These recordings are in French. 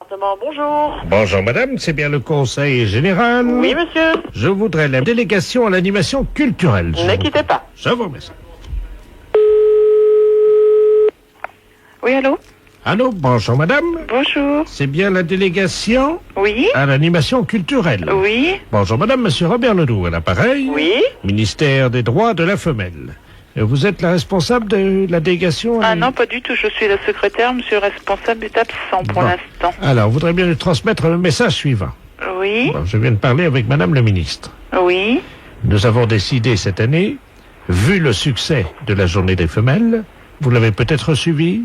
Bonjour. Bonjour madame, c'est bien le conseil général. Oui, monsieur. Je voudrais la délégation à l'animation culturelle. Ne quittez pas. Je vous remercie. Oui, allô? Allô, bonjour madame. Bonjour. C'est bien la délégation Oui? à l'animation culturelle. Oui? Bonjour madame, monsieur Robert Ledoux à l'appareil. Oui? Ministère des droits de la femelle. Vous êtes la responsable de la délégation Ah non, pas du tout. Je suis la secrétaire. Monsieur le responsable est absent pour Bon. l'instant. Alors, voudrais bien lui transmettre le message suivant. Oui? Bon, je viens de parler avec madame le ministre. Oui? Nous avons décidé cette année, vu le succès de la journée des femelles, vous l'avez peut-être suivi,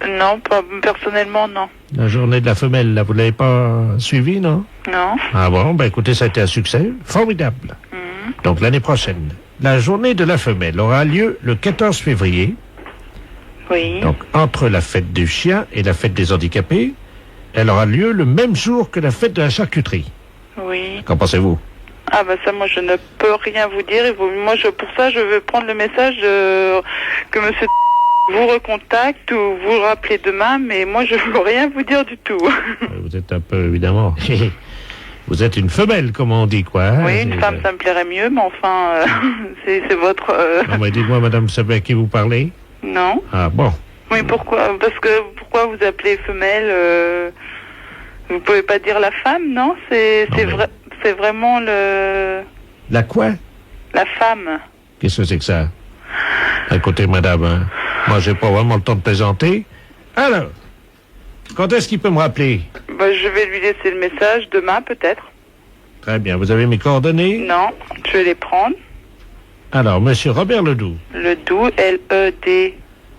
Non, pas personnellement, non. la journée de la femelle, là, vous l'avez pas suivi, non? Non? Ah bon, ben écoutez, ça a été un succès formidable. Donc l'année prochaine, la journée de la femelle aura lieu le 14 février, Oui? donc entre la fête du chien et la fête des handicapés. Elle aura lieu le même jour que la fête de la charcuterie. Oui? Qu'en pensez-vous? Ah bah ça, moi, je ne peux rien vous dire. Pour ça, je veux prendre le message que monsieur vous recontacte ou vous rappelez demain, mais moi, je ne veux rien vous dire du tout. Vous êtes un peu, évidemment... Vous êtes une femelle, comme on dit, quoi. Hein? Oui, une femme, ça me plairait mieux, mais enfin, c'est votre... Non, mais dites-moi, madame, vous savez à qui vous parlez? Non. Ah, bon. Oui, pourquoi? Pourquoi vous appelez femelle vous pouvez pas dire la femme, non? C'est vraiment La quoi? la femme. Qu'est-ce que c'est que ça? Écoutez, madame, hein, moi, j'ai pas vraiment le temps de plaisanter. Alors, quand est-ce qu'il peut me rappeler? Bah, je vais lui laisser le message demain, peut-être. Très bien, vous avez mes coordonnées? Non, je vais les prendre. Alors, monsieur Robert Ledoux. Ledoux, L-E-D.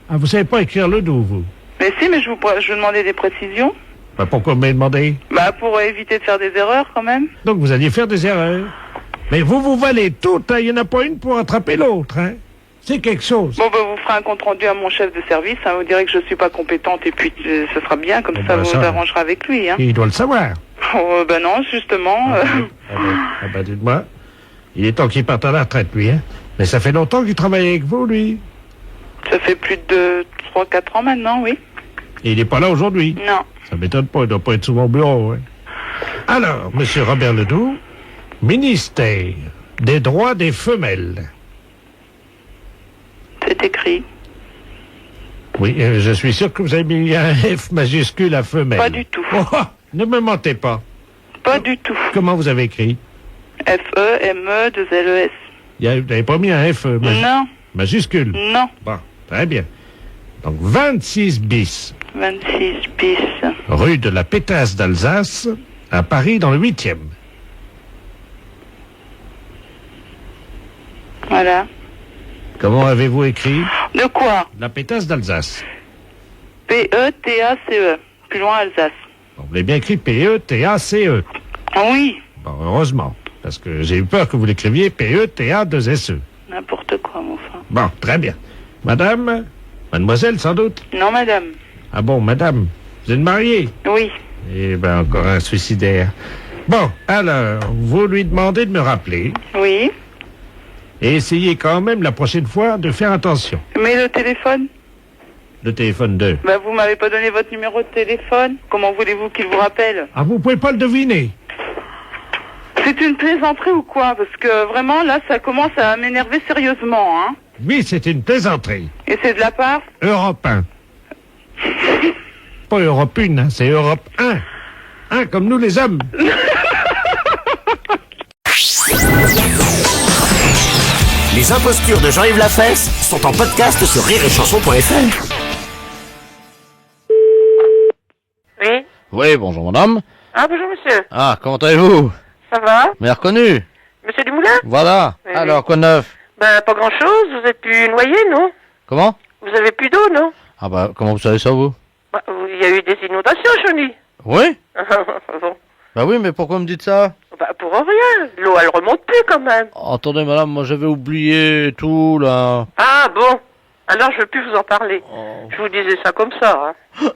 Ah, vous savez pas écrire Ledoux, vous? Mais si, mais je vous demandais des précisions. Bah, pourquoi vous m'avez demandé? Bah, pour éviter de faire des erreurs, quand même. Donc, vous alliez faire des erreurs. Mais vous valez toutes, hein. Il n'y en a pas une pour attraper l'autre, hein. C'est quelque chose. Bon, bah, vous ferez un compte rendu à mon chef de service, hein, vous direz que je suis pas compétente et puis ce sera bien, comme Bon, ça bah, vous ça- arrangerez avec lui, hein. Il doit le savoir. Oh, bah non, justement. Ah ben, dites-moi. Il est temps qu'il parte à la retraite, lui, hein. Mais ça fait longtemps qu'il travaille avec vous, lui. Ça fait plus de 3-4 ans maintenant, oui. Et il n'est pas là aujourd'hui. Non. Ça m'étonne pas, il doit pas être souvent au bureau, hein. Alors, monsieur Robert Ledoux, ministère des droits des femelles. C'est écrit. Oui, je suis sûr que vous avez mis un F majuscule à femelle. Pas du tout. Oh, ne me mentez pas. Pas du tout. Comment vous avez écrit? F-E-M-E-2-L-E-S. Vous n'avez pas mis un F Non. majuscule? Non. Bon, très bien. Donc, 26 bis, 26 bis. rue de la Pétasse d'Alsace, à Paris, dans le 8e. Voilà. Comment avez-vous écrit? De quoi? La Pétasse d'Alsace. P-E-T-A-C-E. Plus loin, Alsace. Bon, vous l'avez bien écrit P-E-T-A-C-E. Oui. Bon, heureusement, parce que j'ai eu peur que vous l'écriviez P-E-T-A-2-S-E. N'importe quoi, mon frère. Bon, très bien. Madame? Mademoiselle, sans doute? Non, madame. Ah bon, madame, vous êtes mariée? Oui. Eh ben, encore un suicidaire. Bon, alors, vous lui demandez de me rappeler Oui. et essayez quand même la prochaine fois de faire attention. Mais le téléphone? Le téléphone 2. Bah, vous m'avez pas donné votre numéro de téléphone. Comment voulez-vous qu'il vous rappelle? Ah, vous pouvez pas le deviner? C'est une plaisanterie ou quoi? Parce que vraiment, là, ça commence à m'énerver sérieusement, hein. Oui, c'est une plaisanterie. Et c'est de la part? Europe 1. Pas Europe 1, hein, c'est Europe 1. Hein, comme nous les hommes. Les impostures de Jean-Yves Lafesse sont en podcast sur rireetchanson.fr. Oui. Oui, bonjour madame. Ah, bonjour, monsieur. Ah, comment allez-vous? Ça va? M'avez reconnu? Monsieur Dumoulin? Voilà. Oui, Alors, quoi de neuf? Ben, pas grand-chose. Vous êtes plus noyé, non? Comment? Vous avez plus d'eau, non? Ah bah, comment vous savez ça, vous? Bah, il y a eu des inondations, Johnny. Oui? Bon. Bah oui, mais pourquoi me dites ça? Bah, pour rien. L'eau, elle remonte plus, quand même. Attendez madame, moi j'avais oublié tout, là. Ah, bon. Alors, je veux plus vous en parler. Oh. Je vous disais ça comme ça, hein.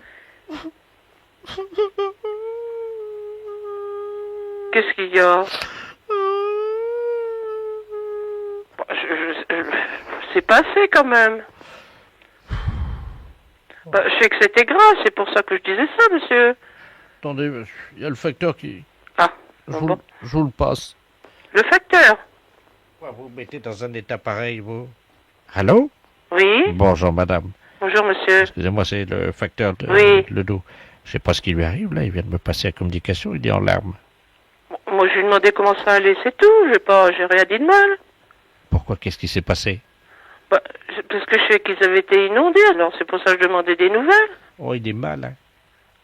Qu'est-ce qu'il y a? Bah, c'est passé, quand même. Bah, je sais que c'était grave, c'est pour ça que je disais ça, monsieur. Attendez, il y a le facteur qui... Ah, Je bon. vous le passe. Le facteur? Pourquoi vous mettez dans un état pareil, vous? Allô? Oui. Bonjour, madame. Bonjour, monsieur. Excusez-moi, c'est le facteur de Oui. Ledoux. Je sais pas ce qui lui arrive, là. Il vient de me passer la communication. Il est en larmes. Moi, je lui ai demandé comment ça allait, c'est tout. J'ai rien dit de mal. Pourquoi? Qu'est-ce qui s'est passé? Bah, parce que je sais qu'ils avaient été inondés, alors c'est pour ça que je demandais des nouvelles. Oh, il est mal, hein?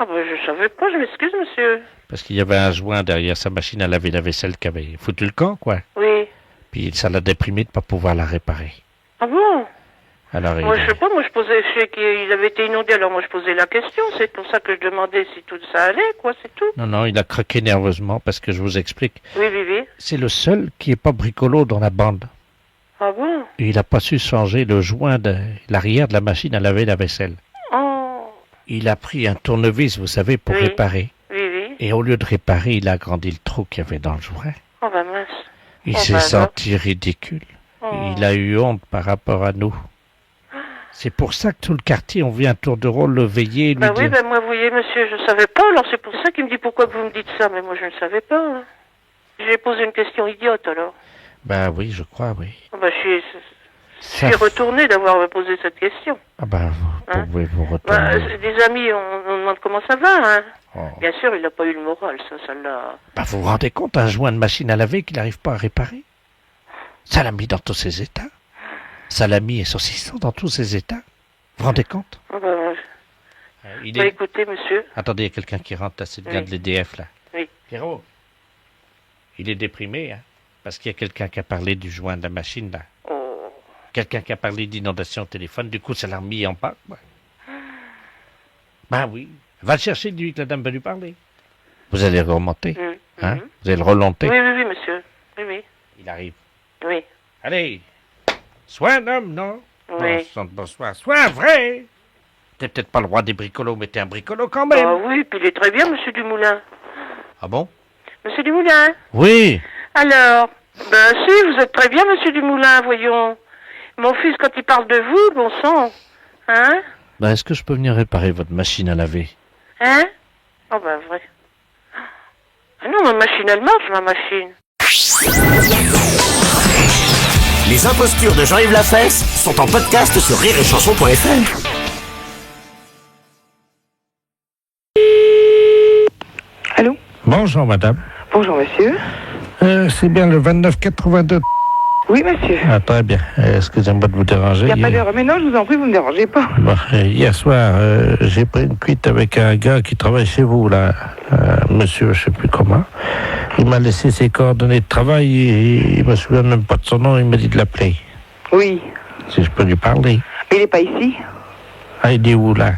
Ah bah, je savais pas, je m'excuse, monsieur. Parce qu'il y avait un joint derrière sa machine à laver la vaisselle qui avait foutu le camp, quoi. Oui. Puis ça l'a déprimé de pas pouvoir la réparer. Ah bon? Alors, Moi, je sais pas, je sais qu'il avait été inondé, alors moi, je posais la question. C'est pour ça que je demandais si tout ça allait, quoi, c'est tout. Non, il a craqué nerveusement parce que je vous explique. Oui. C'est le seul qui est pas bricolo dans la bande. Ah bon? Et il a pas su changer le joint de l'arrière de la machine à laver la vaisselle. Oh. Il a pris un tournevis, vous savez, pour Oui. réparer. Oui. Et au lieu de réparer, il a agrandi le trou qu'il y avait dans le joint. Oh bah mince. Il Oh, s'est bah, senti ridicule. Oh. Il a eu honte par rapport à nous. C'est pour ça que tout le quartier, on vient à tour de rôle le veiller et lui Bah oui, dire... bah moi, vous voyez, monsieur, je savais pas, alors c'est pour ça qu'il me dit pourquoi vous me dites ça, mais moi, je ne savais pas. Hein. J'ai posé une question idiote, alors. Ben oui, je crois, oui. Ah bah, je suis retourné d'avoir posé cette question. Ah ben, vous Hein? pouvez vous Bah, retourner. des amis, on demande comment ça va, hein. Oh. Bien sûr, il n'a pas eu le moral, ça l'a... Ben, vous vous rendez compte, un joint de machine à laver qu'il n'arrive pas à réparer? Ça l'a mis dans tous ses états. Ça l'a mis et saucisson dans tous ses états. Vous vous rendez compte? Ah bah, Il bah, est... écoutez, monsieur. Attendez, il y a quelqu'un qui rentre là, c'est le gars Oui. de l'EDF, là. Oui. Pierrot, il est déprimé, hein, parce qu'il y a quelqu'un qui a parlé du joint de la machine, là. Oh. Quelqu'un qui a parlé d'inondation au téléphone, du coup, ça l'a remis en part, quoi. Ben oui. Va le chercher, lui, que la dame va lui parler. Vous allez le remonter, hein? Vous allez le remonter. Oui, monsieur. Oui. Il arrive. Oui. Allez, sois un homme, non? Oui. Bonsoir, sois un vrai. T'es peut-être pas le roi des bricolos, mais t'es un bricolo quand même. Ah oui, puis il est très bien, monsieur Dumoulin. Ah bon? Monsieur Dumoulin? Oui. Alors, ben si, vous êtes très bien, monsieur Dumoulin, voyons. Mon fils, quand il parle de vous, bon sang, hein? Ben, est-ce que je peux venir réparer votre machine à laver? Hein? Oh ben vrai. Ah non, ma machine, elle marche, ma machine. Les impostures de Jean-Yves Lafesse sont en podcast sur rireetchanson.fr. Allô? Bonjour, madame. Bonjour, monsieur. C'est bien le 2982. Oui, monsieur. Ah, très bien. Excusez-moi de vous déranger. Il n'y a pas d'heure. Mais non, je vous en prie, vous ne me dérangez pas. Bon, hier soir, j'ai pris une cuite avec un gars qui travaille chez vous, là. Monsieur, je sais plus comment. Il m'a laissé ses coordonnées de travail et il me souvient même pas de son nom. Il m'a dit de l'appeler. Oui. Si je peux lui parler. Mais il n'est pas ici. Ah, il est où, là?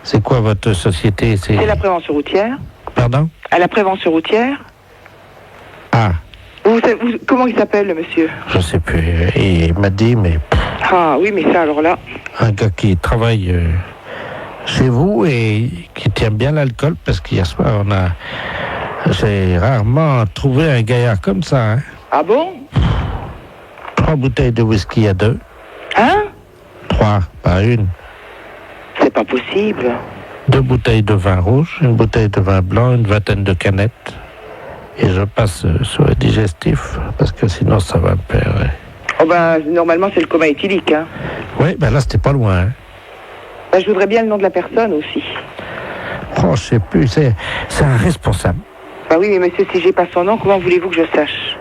C'est quoi votre société? C'est la prévention routière. Pardon? À la prévention routière. Ah, Comment il s'appelle, le monsieur? je sais plus. Il m'a dit, mais... Ah oui, mais ça, alors là... Un gars qui travaille chez vous et qui tient bien l'alcool, parce qu'hier soir, j'ai rarement trouvé un gaillard comme ça, hein. Ah bon? 3 bouteilles de whisky à 2. Hein? 3, pas une. C'est pas possible. 2 bouteilles de vin rouge, une bouteille de vin blanc, une vingtaine de canettes. Et je passe sur le digestif, parce que sinon ça va me perdre. Oh ben, normalement, c'est le coma éthylique, hein. Oui, ben là, c'était pas loin, hein. Ben, je voudrais bien le nom de la personne aussi. Oh, je sais plus, c'est un responsable. Bah oui, mais monsieur, si j'ai pas son nom, comment voulez-vous que je sache?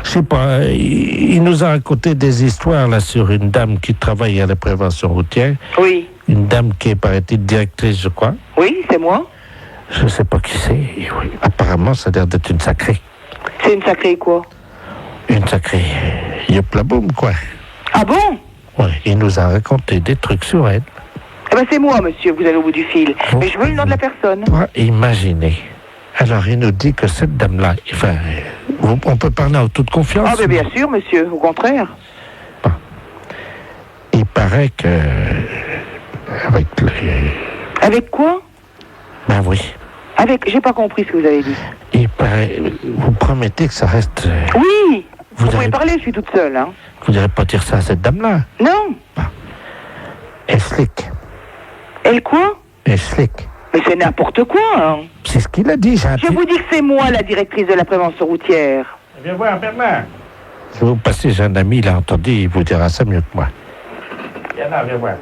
Je sais pas, il nous a raconté des histoires, là, sur une dame qui travaille à la prévention routière. Oui. Une dame qui est, paraît-il, directrice, je crois. Oui, c'est moi. Je sais pas qui c'est. Oui. Apparemment, ça a l'air d'être une sacrée. C'est une sacrée quoi? Une sacrée yop-la-boum, quoi. Ah bon? Ouais, il nous a raconté des trucs sur elle. Eh ben, c'est moi, monsieur, vous allez au bout du fil. Oh. Mais je veux le nom de la personne. Toi, imaginez. Alors, il nous dit que cette dame-là, enfin, on peut parler en toute confiance. Ah ben, bien sûr, monsieur, au contraire. Il paraît que... Avec le... Avec quoi? Ben oui. Avec... J'ai pas compris ce que vous avez dit. Il paraît... Vous promettez que ça reste... Oui. Vous avez- pouvez parler, je suis toute seule, hein. Vous n'allez pas dire ça à cette dame-là. Non. Elle slick. Elle quoi? Elle slick. Mais c'est n'importe quoi, hein. C'est ce qu'il a dit, Je vous dis que c'est moi la directrice de la prévention routière. Viens voir, Bernard. Si vous passez, j'ai un ami, il a entendu, il vous dira ça mieux que moi. Viens là, viens voir.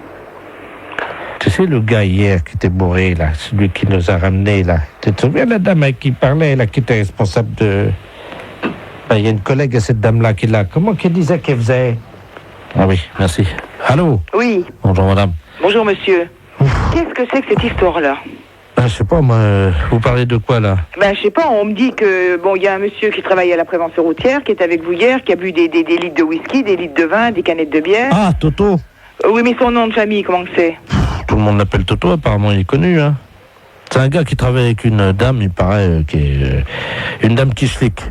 Tu sais, le gars hier qui était bourré, là, celui qui nous a ramenés, là. Tu te souviens, la dame avec qui parlait, là, qui était responsable de... Ben, il y a une collègue à cette dame-là qui l'a... Comment qu'elle disait qu'elle faisait? Ah oui, merci. Allô? Oui. Bonjour, madame. Bonjour, monsieur. Qu'est-ce que c'est que cette histoire-là? Ben, je sais pas, moi, vous parlez de quoi, là? Ben, je sais pas, on me dit que, bon, il y a un monsieur qui travaille à la prévention routière, qui est avec vous hier, qui a bu des litres de whisky, des litres de vin, des canettes de bière. Ah, Toto. Oui, mais son nom de famille, comment que c'est? Tout le monde l'appelle Toto, apparemment, il est connu, hein. C'est un gars qui travaille avec une dame, il paraît, qui est une dame qui flic.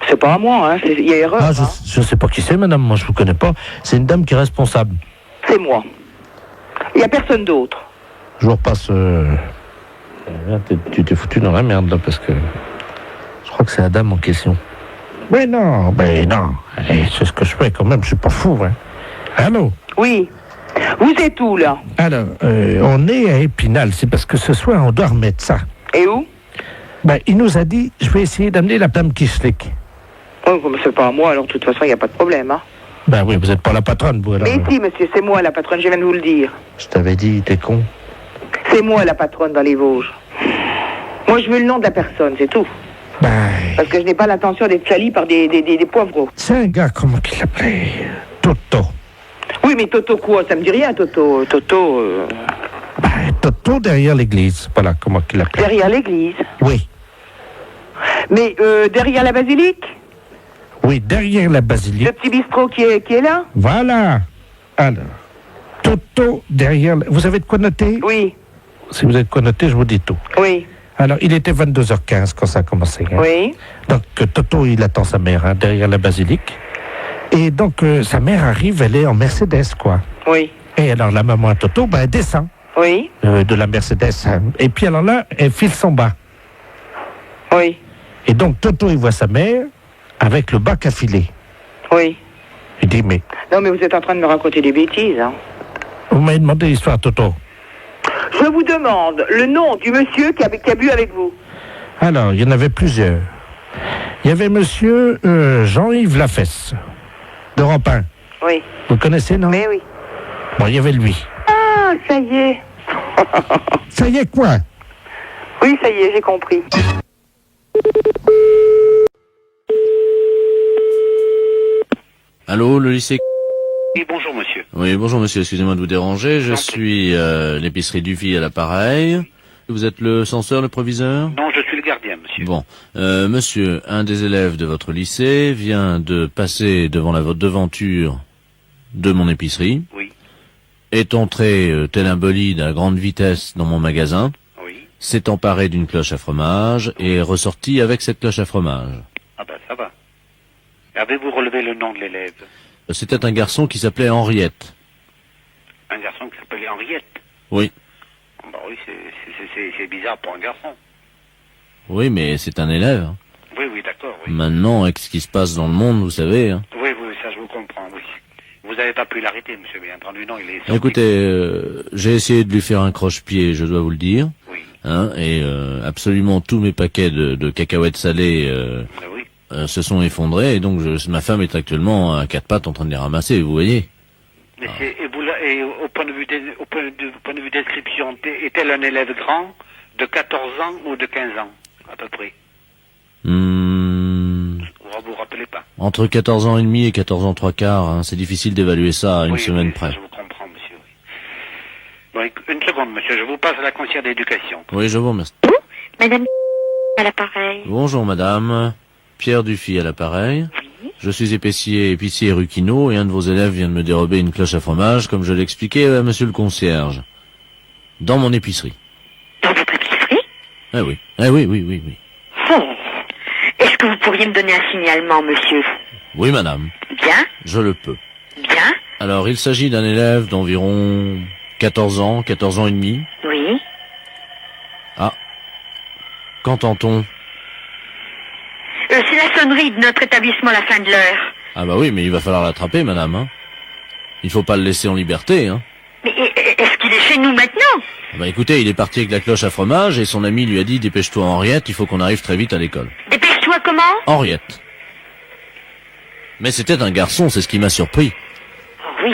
C'est pas à moi, hein, il y a erreur. Ah, hein. je sais pas qui c'est, madame, moi je vous connais pas. C'est une dame qui est responsable. C'est moi. Il y a personne d'autre. Je vous repasse... Tu t'es foutu dans la merde, là, parce que... Je crois que c'est la dame en question. Mais non, c'est ce que je fais quand même, je suis pas fou, hein. Allô? Oui. Vous êtes où, là? Alors, on est à Épinal, c'est parce que ce soir, on doit remettre ça. Et où? Ben, il nous a dit, je vais essayer d'amener la dame qui slick. Oh, comme c'est pas à moi, alors de toute façon, il n'y a pas de problème, hein. Ben oui, vous n'êtes pas la patronne, vous, alors. Mais si, monsieur, c'est moi la patronne, je viens de vous le dire. Je t'avais dit, t'es con. C'est moi la patronne dans les Vosges. Moi, je veux le nom de la personne, c'est tout. Ben... Parce que je n'ai pas l'intention d'être salie par des poivreaux. C'est un gars, comment qu'il l'appelait? Toto. Oui, mais Toto quoi? Ça me dit rien, Toto. Ben, Toto derrière l'église, voilà, comment qu'il l'appelait. Derrière l'église. Oui. Mais derrière la basilique? Oui, derrière la basilique. Le petit bistrot qui est là? Voilà. Alors, Toto derrière... Vous avez de quoi noter? Oui. Si vous avez de quoi noter, je vous dis tout. Oui. Alors, il était 22h15 quand ça a commencé. Hein. Oui. Donc, Toto, il attend sa mère hein, derrière la basilique. Et donc, sa mère arrive, elle est en Mercedes, quoi. Oui. Et alors, la maman à Toto, ben, elle descend Oui. de la Mercedes. Hein. Et puis, alors là, elle file son bas. Oui. Et donc, Toto, il voit sa mère avec le bac à filer. Oui. Il dit, mais... Non, mais vous êtes en train de me raconter des bêtises, hein. Vous m'avez demandé l'histoire, Toto. Je vous demande le nom du monsieur qui a bu avec vous. Alors, il y en avait plusieurs. Il y avait monsieur Jean-Yves Lafesse, d'Europe 1. Oui. Vous le connaissez, non? Mais oui. Bon, il y avait lui. Ah, ça y est. Ça y est, quoi? Oui, ça y est, j'ai compris. Allô, le lycée? Oui, bonjour monsieur. Oui, bonjour monsieur, excusez-moi de vous déranger. Je suis l'épicerie Duvy à l'appareil. Vous êtes le censeur, le proviseur? Non, je suis le gardien, monsieur. Bon, monsieur, un des élèves de votre lycée vient de passer devant la devanture de mon épicerie, Oui, est entré tel un bolide à grande vitesse dans mon magasin, oui. s'est emparé d'une cloche à fromage et est ressorti avec cette cloche à fromage. Ah ben, ça va. Avez-vous relevé le nom de l'élève? C'était un garçon qui s'appelait Henriette. Un garçon qui s'appelait Henriette. Oui. Bah oui, c'est bizarre pour un garçon. Oui, mais c'est un élève. Hein. Oui, oui, d'accord, oui. Maintenant, avec ce qui se passe dans le monde, vous savez. Hein. Oui, oui, ça je vous comprends, oui. Vous n'avez pas pu l'arrêter, monsieur, bien entendu, non, il est sorti. Écoutez, j'ai essayé de lui faire un croche-pied, je dois vous le dire. Oui, Hein, et absolument tous mes paquets de cacahuètes salées oui. se sont effondrés. Et donc, ma femme est actuellement à quatre pattes en train de les ramasser, vous voyez. Mais et au point de vue description, est-elle un élève grand de 14 ans ou de 15 ans, à peu près? Vous vous rappelez pas? Entre 14 ans et demi et 14 ans 3/4, hein, c'est difficile d'évaluer ça à une Oui, semaine oui, près. je vous comprends, monsieur. Oui. Bon, une seconde, monsieur, je vous passe à la conseillère d'éducation. Oui, je vous remercie. Madame à l'appareil. Bonjour madame, Pierre Dufy à l'appareil. Je suis épicier Ruquino et un de vos élèves vient de me dérober une cloche à fromage, comme je l'expliquais à monsieur le concierge. Dans mon épicerie. Dans votre épicerie? Ah oui, oui. Oh. Est-ce que vous pourriez me donner un signalement, monsieur? Oui madame, Bien, je le peux. bien, Alors il s'agit d'un élève d'environ 14 ans et demi. oui. Qu'entend-on? C'est la sonnerie de notre établissement à la fin de l'heure. Ah bah oui, mais il va falloir l'attraper madame, hein. Il faut pas le laisser en liberté, hein. Mais est-ce qu'il est chez nous maintenant? Bah écoutez, il est parti avec la cloche à fromage et son ami lui a dit dépêche-toi Henriette, il faut qu'on arrive très vite à l'école. Dépêche-toi comment? Henriette. Mais c'était un garçon, c'est ce qui m'a surpris. Oh oui.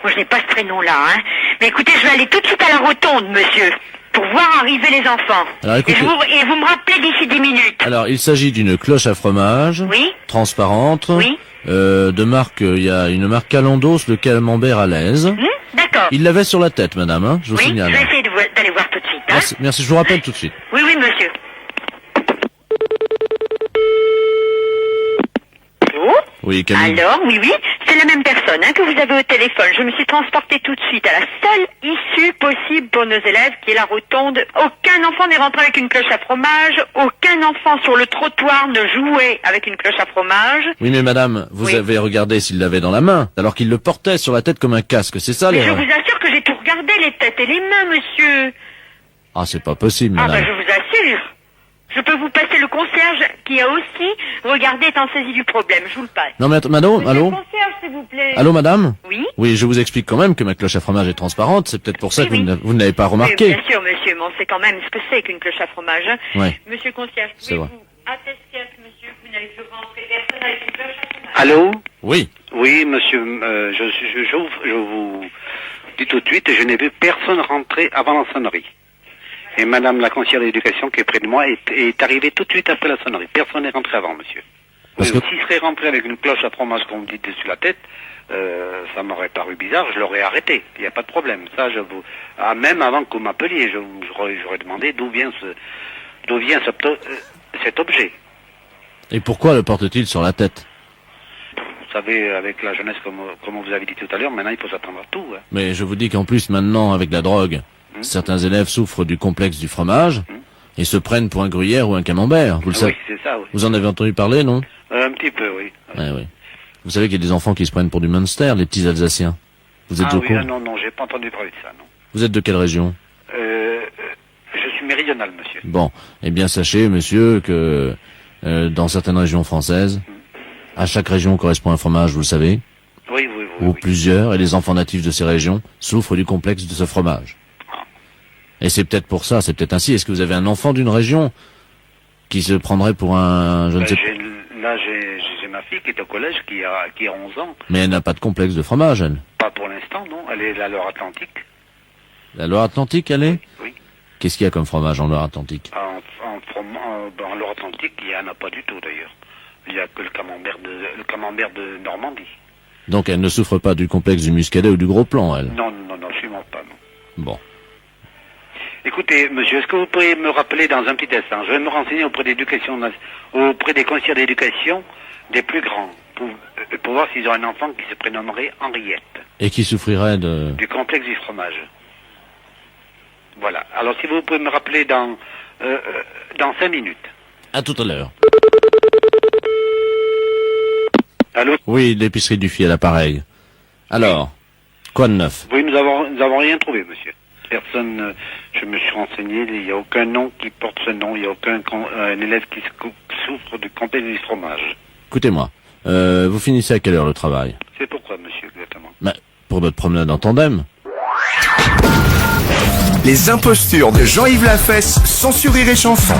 Moi, je n'ai pas ce prénom-là, hein. Mais écoutez, je vais aller tout de suite à la rotonde, monsieur, pour voir arriver les enfants. Alors, écoutez- Et vous me rappelez d'ici 10 minutes. Alors, il s'agit d'une cloche à fromage, Oui. transparente, Oui. de marque, il y a une marque Calandos, le camembert à l'aise. D'accord. Il l'avait sur la tête, madame, hein, je vous Oui, signale. je vais essayer d'aller voir tout de suite, hein. Merci, merci, je vous rappelle tout de suite. Oui, monsieur. Allô? Oui, Camille. Alors, oui, c'est la même personne que vous avez au téléphone. Je me suis transportée tout de suite à la seule issue possible pour nos élèves, qui est la rotonde. Aucun enfant n'est rentré avec une cloche à fromage. Aucun enfant sur le trottoir ne jouait avec une cloche à fromage. Oui, mais madame, vous Oui. avez regardé s'il l'avait dans la main, alors qu'il le portait sur la tête comme un casque, c'est ça Mais je l'erreur? vous assure que j'ai tout regardé, les têtes et les mains, monsieur. Ah, c'est pas possible, Ah, madame. je vous assure. Je peux vous passer le concierge qui a aussi regardé, étant saisi du problème. Je vous le passe. Non, mais madame, Monsieur allô? le concierge, s'il vous plaît. Allô, madame? Oui? Oui, je vous explique quand même que ma cloche à fromage est transparente, c'est peut-être pour ça que Oui. vous ne l'avez pas Oui, remarqué. bien sûr, monsieur, mais on sait quand même ce que c'est qu'une cloche à fromage. Hein. Ouais. Monsieur le concierge, C'est vrai. pouvez-vous attester à ce monsieur que vous n'avez plus rentré personne avec une cloche à fromage? Allô? Oui. Oui, monsieur, je vous dis tout de suite, je n'ai vu personne rentrer avant la sonnerie. Et madame la conseillère d'éducation qui est près de moi est arrivée tout de suite après la sonnerie. Personne n'est rentré avant, monsieur. Parce Oui, que- s'il serait rentré avec une cloche à fromage, comme vous dites, dessus la tête, ça m'aurait paru bizarre, je l'aurais arrêté. Il n'y a pas de problème. Ça, je vous... Ah, même avant que vous m'appeliez, j'aurais demandé d'où vient cet objet. Et pourquoi le porte-t-il sur la tête? Vous savez, avec la jeunesse, comme vous avez dit tout à l'heure, maintenant il faut s'attendre à tout. Hein. Mais je vous dis qu'en plus, maintenant, avec la drogue, certains élèves souffrent du complexe du fromage et se prennent pour un gruyère ou un camembert. Vous le savez. Oui, c'est ça, oui. Vous en avez entendu parler, non? Un petit peu, oui. Ouais, oui. Vous savez qu'il y a des enfants qui se prennent pour du Munster, les petits Alsaciens. Vous êtes Ah au oui, courant? non, j'ai pas entendu parler de ça, non. Vous êtes de quelle région? Je suis méridional, monsieur. Bon, eh bien sachez, monsieur, que dans certaines régions françaises, à chaque région correspond un fromage, vous le savez, Oui, ou plusieurs, et les enfants natifs de ces régions souffrent du complexe de ce fromage. Et c'est peut-être pour ça, c'est peut-être ainsi. Est-ce que vous avez un enfant d'une région qui se prendrait pour un... je ne sais pas... Là, j'ai ma fille qui est au collège, qui a 11 ans. Mais elle n'a pas de complexe de fromage, elle. Pas pour l'instant, non. Elle est à Loire-Atlantique. La Loire-Atlantique, elle est? Oui. Qu'est-ce qu'il y a comme fromage en Loire-Atlantique? En Loire-Atlantique, il n'y en a pas du tout, d'ailleurs. Il n'y a que le camembert de Normandie. Donc elle ne souffre pas du complexe du muscadet ou du gros plan, elle? Non, absolument pas, non. Bon. Écoutez, monsieur, est-ce que vous pourriez me rappeler dans un petit instant? Je vais me renseigner auprès des conseillers d'éducation des plus grands, pour voir s'ils ont un enfant qui se prénommerait Henriette, Et qui souffrirait de... du complexe du fromage. Voilà. Alors, si vous pouvez me rappeler dans 5 minutes. À tout à l'heure. Allô? Oui, l'épicerie du Fiel à l'appareil. Alors, quoi de neuf? Oui, nous avons rien trouvé, monsieur. Personne, je me suis renseigné, il n'y a aucun nom qui porte ce nom, il n'y a aucun un élève qui souffre du complexe du fromage. Écoutez-moi, vous finissez à quelle heure le travail? C'est pourquoi, monsieur, exactement? Bah, pour notre promenade en tandem. Les impostures de Jean-Yves Lafesse sont sur Rire et Chanson.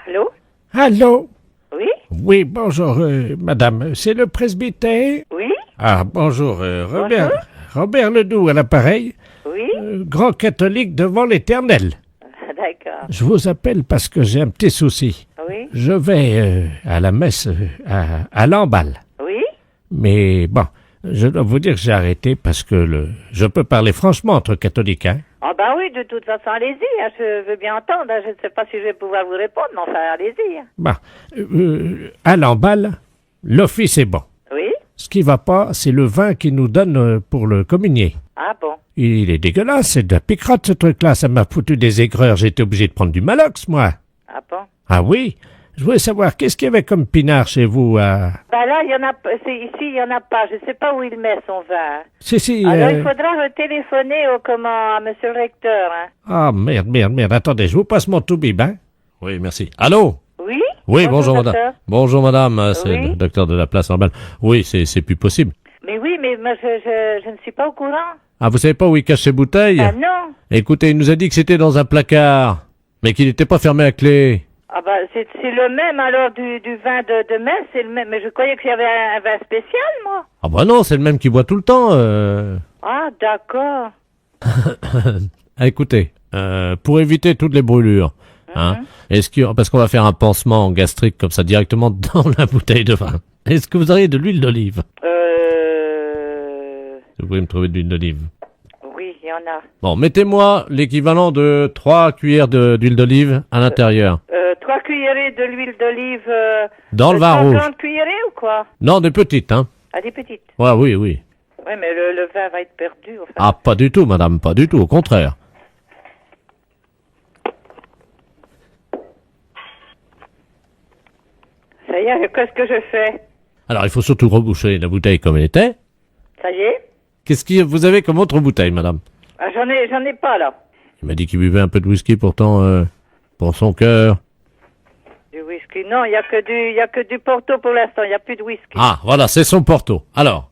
Allô? Allô? Oui? Oui, bonjour, madame. C'est le presbytère? Oui? Ah, bonjour, Robert Ledoux à l'appareil, Oui? grand catholique devant l'Éternel. D'accord. Je vous appelle parce que j'ai un petit souci. Oui? Je vais à la messe à Lamballe. Oui? Mais bon, je dois vous dire que j'ai arrêté parce que je peux parler franchement entre catholiques, hein. Ah ben oui, de toute façon, allez-y, hein, je veux bien entendre, hein, je ne sais pas si je vais pouvoir vous répondre, mais enfin, allez-y. Hein. Bon, à Lamballe, l'office est bon. Oui? Ce qui va pas, c'est le vin qu'ils nous donnent pour le communier. Ah bon? Il est dégueulasse, c'est de la picrotte ce truc-là, ça m'a foutu des aigreurs, j'ai été obligé de prendre du Malox, moi. Ah bon? Ah oui? Je voulais savoir, qu'est-ce qu'il y avait comme pinard chez vous à... Ben là, il y en a pas, ici, il y en a pas, je sais pas où il met son vin. Si, Alors, il faudra téléphoner à monsieur le recteur, hein. Ah, merde, attendez, je vous passe mon toubib, hein? Oui, merci. Allô? Oui? Oui, bonjour madame. docteur. Bonjour madame, c'est Oui. le docteur de la place Lamballe. Oui, c'est plus possible. Mais oui, mais moi, je ne suis pas au courant. Ah, vous savez pas où il cache ses bouteilles? Ah non. Écoutez, il nous a dit que c'était dans un placard, mais qu'il n'était pas fermé à clé. Ah bah, c'est le même, alors, du vin de mai, c'est le même. Mais je croyais qu'il y avait un vin spécial, moi. Ah bah non, c'est le même qui boit tout le temps. Ah, d'accord. Ah, écoutez, pour éviter toutes les brûlures, hein, parce qu'on va faire un pansement gastrique comme ça directement dans la bouteille de vin. Est-ce que vous auriez de l'huile d'olive? Vous pouvez me trouver de l'huile d'olive. Oui, il y en a. Bon, mettez-moi l'équivalent de 3 cuillères d'huile d'olive à l'intérieur. 3 cuillerées de l'huile d'olive. Dans le vin rouge. 50 cuillerées ou quoi? Non, des petites, hein. Ah, des petites. Ouais, oui, oui. Oui, mais le vin va être perdu, enfin. Ah, pas du tout, madame, pas du tout, au contraire. Ça y est, qu'est-ce que je fais? Alors, il faut surtout reboucher la bouteille comme elle était. Ça y est? Qu'est-ce que vous avez comme autre bouteille, madame? Ah, j'en ai pas, là. Il m'a dit qu'il buvait un peu de whisky, pourtant, pour son cœur. Du whisky? Non, il y a que du Porto pour l'instant, il n'y a plus de whisky. Ah, voilà, c'est son Porto. Alors,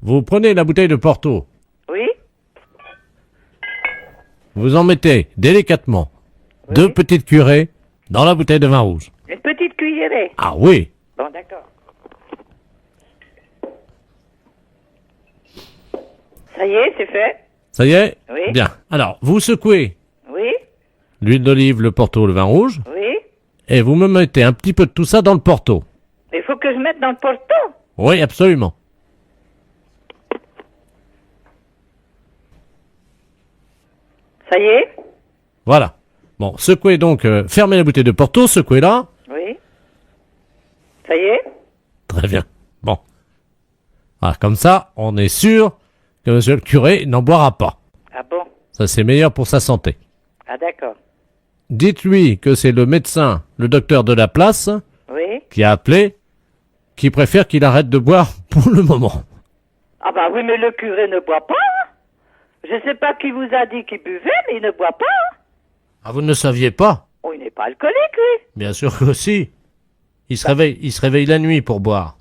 vous prenez la bouteille de Porto, Oui? vous en mettez délicatement 2 petites cuillerées dans la bouteille de vin rouge. Une petite cuillerée? Ah oui. Bon, d'accord. Ça y est, c'est fait? Ça y est? Oui. Bien. Alors, vous secouez Oui? l'huile d'olive, le Porto, le vin rouge, Oui? et vous me mettez un petit peu de tout ça dans le Porto. Il faut que je mette dans le Porto? Oui, absolument. Ça y est? Voilà. Bon, secouez donc, fermez la bouteille de Porto, secouez-la. Oui? Ça y est? Très bien. Bon. Ah, comme ça, on est sûr que monsieur le curé n'en boira pas. Ah bon? Ça, c'est meilleur pour sa santé. Ah d'accord. Dites-lui que c'est le médecin, le docteur de la place, Oui? qui a appelé, qui préfère qu'il arrête de boire pour le moment. Ah bah oui, mais le curé ne boit pas, hein? Je sais pas qui vous a dit qu'il buvait, mais il ne boit pas, hein? Ah, vous ne le saviez pas? Oh, il n'est pas alcoolique, lui. Bien sûr que si. Il se réveille la nuit pour boire.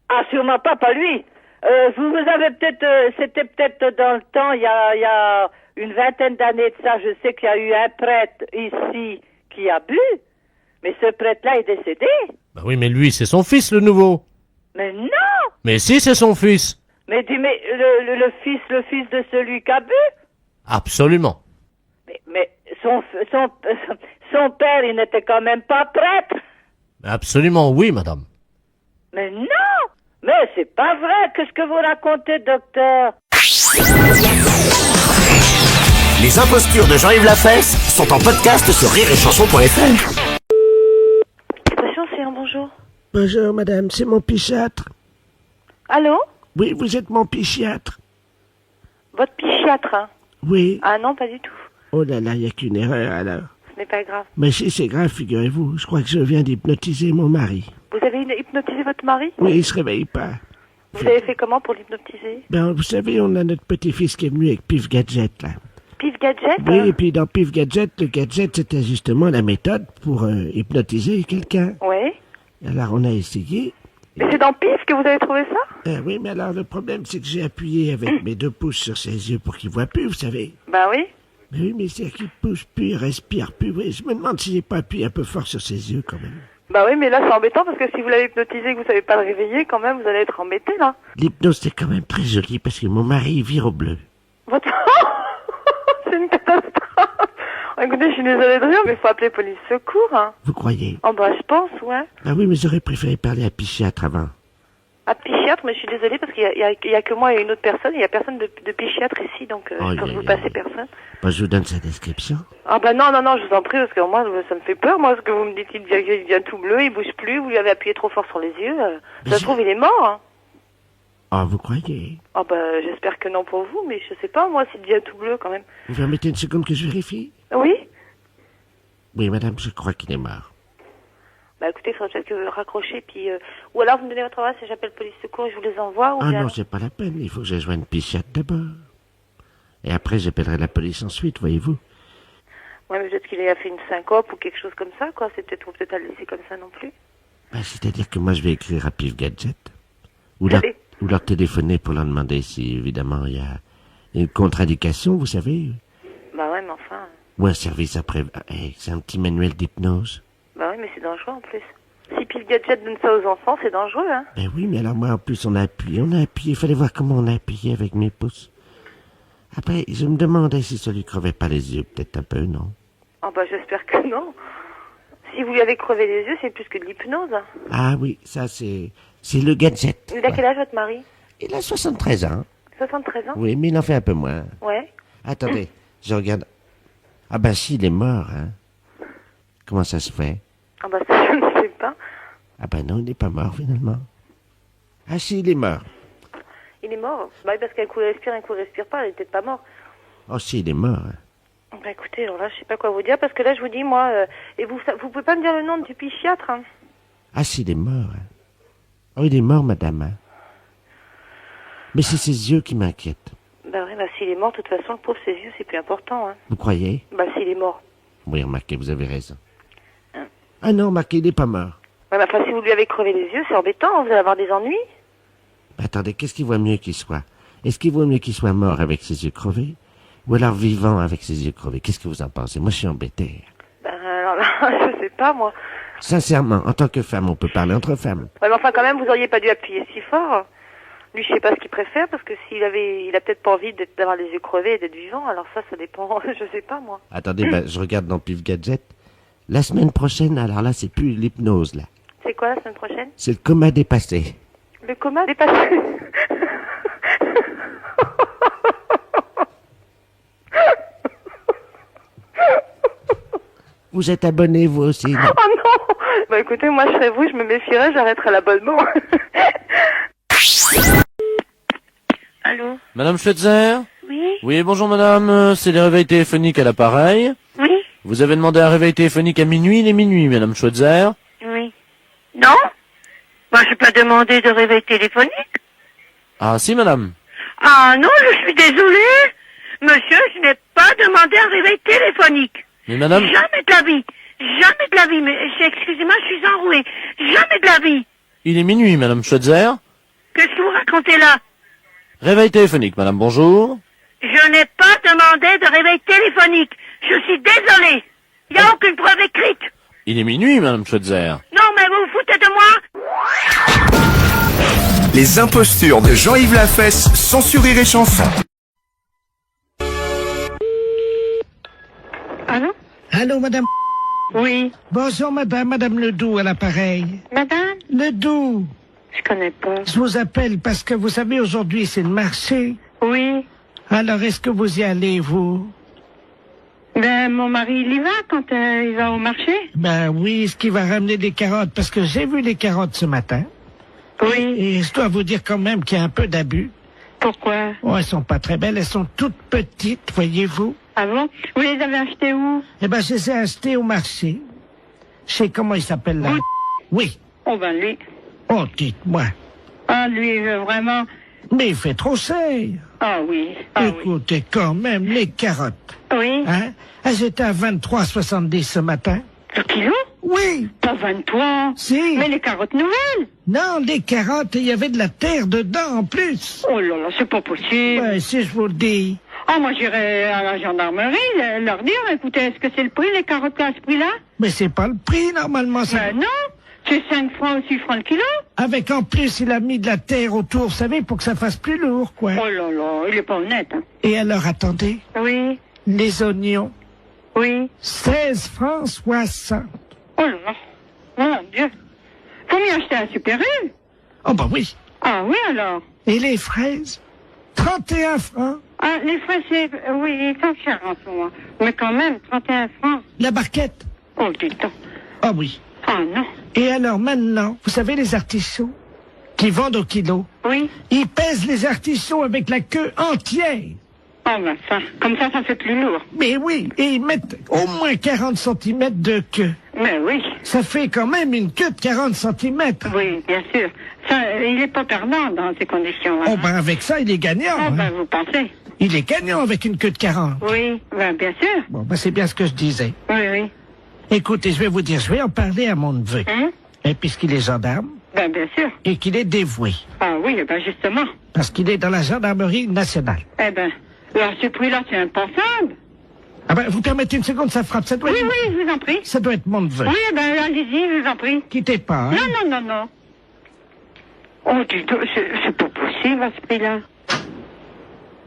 Ah, sûrement pas lui. Vous avez peut-être, c'était peut-être dans le temps, il y a une vingtaine d'années de ça, je sais qu'il y a eu un prêtre ici qui a bu, mais ce prêtre-là est décédé. Bah oui, mais lui, c'est son fils, le nouveau. Mais non! Mais si, c'est son fils. Mais le fils de celui qui a bu? Absolument. Mais son père, il n'était quand même pas prêtre. Absolument, oui, madame. Mais non! Mais c'est pas vrai, qu'est-ce que vous racontez, docteur? Les impostures de Jean-Yves Lafesse sont en podcast sur rireetchanson.fr. Station, c'est un bonjour. Bonjour, madame, c'est mon psychiatre. Allô? Oui, vous êtes mon psychiatre. Votre psychiatre, hein? Oui. Ah non, pas du tout. Oh là là, il n'y a qu'une erreur alors. Ce n'est pas grave. Mais si c'est grave, figurez-vous, je crois que je viens d'hypnotiser mon mari. Vous avez hypnotisé votre mari? Oui, il se réveille pas. Vous avez fait comment pour l'hypnotiser? Ben, vous savez, on a notre petit-fils qui est venu avec Pif Gadget, là. Pif Gadget? Oui, et puis dans Pif Gadget, le gadget, c'était justement la méthode pour hypnotiser quelqu'un. Oui. Alors, on a essayé. Mais c'est dans Pif que vous avez trouvé ça? Oui, mais alors, le problème, c'est que j'ai appuyé avec mes 2 pouces sur ses yeux pour qu'il voit plus, vous savez. Bah oui. Mais oui, mais c'est qu'il pousse plus, il respire plus. Oui, je me demande si j'ai pas appuyé un peu fort sur ses yeux, quand même. Bah oui, mais là c'est embêtant parce que si vous l'avez hypnotisé et que vous savez pas le réveiller, quand même, vous allez être embêté là. L'hypnose, c'est quand même très joli parce que mon mari il vire au bleu. Votre... c'est une catastrophe. Écoutez, je suis désolée de rire, mais il faut appeler police secours. Hein. Vous croyez? Oh bah je pense, ouais. Ah oui, mais j'aurais préféré parler à psychiatre avant. À psychiatre, mais je suis désolée parce qu'il y a que moi et une autre personne, il y a personne de psychiatre ici, donc je peux vous passer personne. Bah, je vous donne sa description. Ah bah non, je vous en prie, parce que moi, ça me fait peur, moi, ce que vous me dites, il devient tout bleu, il bouge plus, vous lui avez appuyé trop fort sur les yeux, ça se trouve, il est mort, hein. Ah, vous croyez? Ah bah, j'espère que non pour vous, mais je sais pas, moi, s'il devient tout bleu, quand même. Vous permettez une seconde que je vérifie? Oui? Oui, madame, je crois qu'il est mort. Bah écoutez, il faudrait peut-être que vous le raccrochez, puis... ou alors vous me donnez votre adresse et j'appelle police secours et je vous les envoie, ou Ah bien... non, c'est pas la peine, il faut que je joigne psychiatre d'abord. Et après, j'appellerai la police ensuite, voyez-vous. Ouais, mais peut-être qu'il a fait une syncope ou quelque chose comme ça, quoi. C'est peut-être, faut peut-être pas le laisser comme ça non plus. Bah, c'est-à-dire que moi, je vais écrire à Pif Gadget. Ou Ou leur téléphoner pour leur demander si, évidemment, il y a une contre-indication, vous savez. Bah ouais, mais enfin... Ou un service après... c'est un petit manuel d'hypnose. Bah oui, mais c'est dangereux en plus. Si Pile Gadget donne ça aux enfants, c'est dangereux, hein. Ben oui, mais alors moi, en plus, on a appuyé. Il fallait voir comment on a appuyé avec mes pouces. Après, je me demandais si ça lui crevait pas les yeux, peut-être un peu, non? Ah bah j'espère que non. Si vous lui avez crevé les yeux, c'est plus que de l'hypnose. Ah oui, ça c'est le gadget. Il a quel âge votre mari? Il a 73 ans. 73 ans? Oui, mais il en fait un peu moins. Ouais. Attendez, je regarde. Ah ben si, il est mort, hein. Comment ça se fait? Ah bah ça, je ne sais pas. Ah ben non, il n'est pas mort finalement. Ah si, il est mort. Il est mort? Bah oui, parce qu'un coup il respire, un coup il respire pas, il est peut-être pas mort. Oh si, il est mort. Hein. Bah écoutez, alors là, je sais pas quoi vous dire, parce que là, je vous dis, moi, et vous pouvez pas me dire le nom du psychiatre, hein? Ah si, il est mort. Hein. Oh, il est mort, madame. Hein. Mais c'est ses yeux qui m'inquiètent. Bah oui, bah s'il est mort, de toute façon, le pauvre, ses yeux, c'est plus important, hein. Vous croyez? Bah s'il est mort. Oui, remarquez, vous avez raison. Hein? Ah non, remarquez, il n'est pas mort. Ouais, bah enfin, si vous lui avez crevé les yeux, c'est embêtant, vous allez avoir des ennuis. Attendez, qu'est-ce qu'il vaut mieux qu'il soit? Est-ce qu'il vaut mieux qu'il soit mort avec ses yeux crevés? Ou alors vivant avec ses yeux crevés? Qu'est-ce que vous en pensez? Moi, je suis embêté. Ben, alors là, je sais pas, moi. Sincèrement, en tant que femme, on peut parler entre femmes. Ouais, mais enfin, quand même, vous auriez pas dû appuyer si fort. Lui, je sais pas ce qu'il préfère, parce que il a peut-être pas envie d'avoir les yeux crevés et d'être vivant, alors ça dépend, je sais pas, moi. Attendez, je regarde dans Pif Gadget. La semaine prochaine, alors là, c'est plus l'hypnose, là. C'est quoi, la semaine prochaine? C'est le coma dépassé. Le coma dépassé? Vous êtes abonné, vous aussi, non? Oh non! Bah écoutez, moi je serais vous, je me méfierais, j'arrêterais l'abonnement. Allô? Madame Schweitzer? Oui? Oui, bonjour madame, c'est les réveils téléphoniques à l'appareil. Oui? Vous avez demandé un réveil téléphonique à minuit, il est minuit, madame Schweitzer. Oui. Non? Moi, j'ai pas demandé de réveil téléphonique. Ah si madame. Ah non, je suis désolée. Monsieur, je n'ai pas demandé un réveil téléphonique. Mais madame... Jamais de la vie. Jamais de la vie. Mais excusez-moi, je suis enrouée. Jamais de la vie. Il est minuit, madame Schweitzer. Qu'est-ce que vous racontez là? Réveil téléphonique, madame, bonjour. Je n'ai pas demandé de réveil téléphonique. Je suis désolée. Il n'y a aucune preuve écrite. Il est minuit, madame Schweitzer. Non, mais vous vous foutez de moi? Les impostures de Jean-Yves Lafesse sont sur Rire et Chanson. Allô? Allô, madame? Oui. Bonjour, madame Ledoux à l'appareil. Madame? Ledoux. Je connais pas. Je vous appelle parce que vous savez, aujourd'hui, c'est le marché. Oui. Alors, est-ce que vous y allez, vous? Ben, mon mari, il y va quand il va au marché. Ben oui, est-ce qu'il va ramener des carottes? Parce que j'ai vu les carottes ce matin. Oui. Et je dois vous dire quand même qu'il y a un peu d'abus. Pourquoi? Oh, elles sont pas très belles, elles sont toutes petites, voyez-vous. Ah bon? Vous les avez achetées où? Eh ben, je les ai achetées au marché. Je sais comment il s'appelle là. Oui. Oh ben lui. Oh, dites-moi. Ah, lui, vraiment... Mais il fait trop cher. Ah oui. Ah, écoutez, quand même, les carottes. Oui. Hein? Elles étaient à 23,70 ce matin. Le kilo? Oui. Pas 23. Si. Mais les carottes nouvelles? Non, les carottes, il y avait de la terre dedans en plus. Oh là là, c'est pas possible. Ouais, si je vous le dis. Ah, moi j'irai à la gendarmerie leur dire, écoutez, est-ce que c'est le prix, les carottes à ce prix-là? Mais c'est pas le prix, normalement. Ben non. C'est 5 francs ou 6 francs le kilo. Avec en plus, il a mis de la terre autour, vous savez, pour que ça fasse plus lourd, quoi. Oh là là, il est pas honnête. Hein. Et alors, attendez. Oui. Les oignons. Oui. 16 francs 60. Oh là là. Mon Dieu. Faut mieux acheter à Super U. Oh bah oui. Ah oui alors. Et les fraises? 31 francs. Ah, les fraises, c'est... Oui, ils sont chers en ce moment. Mais quand même, 31 francs. La barquette? Oh, dis donc. Ah oui. Ah non. Et alors maintenant, vous savez les artichauts qui vendent au kilo? Oui. Ils pèsent les artichauts avec la queue entière. Oh ben ça, comme ça fait plus lourd. Mais oui, et ils mettent au moins 40 cm de queue. Mais oui. Ça fait quand même une queue de 40 cm. Oui, bien sûr. Ça, il est pas perdant dans ces conditions-là. Oh ben avec ça, il est gagnant. Oh ben hein. vous pensez? Il est gagnant avec une queue de 40. Oui, ben bien sûr. Bon, ben c'est bien ce que je disais. Oui, oui. Écoutez, je vais vous dire, je vais en parler à mon neveu. Hein? Et puisqu'il est gendarme, Ben, bien sûr. Et qu'il est dévoué. Ah oui, ben justement. Parce qu'il est dans la gendarmerie nationale. Eh ben, à ce prix-là, c'est impensable. Ah ben, vous permettez une seconde, ça frappe. Ça doit Oui, être... oui, je vous en prie. Ça doit être mon neveu. Oui, ben, allez-y, je vous en prie. Quittez pas, hein. Non. Oh, dis donc, c'est pas possible à ce prix-là.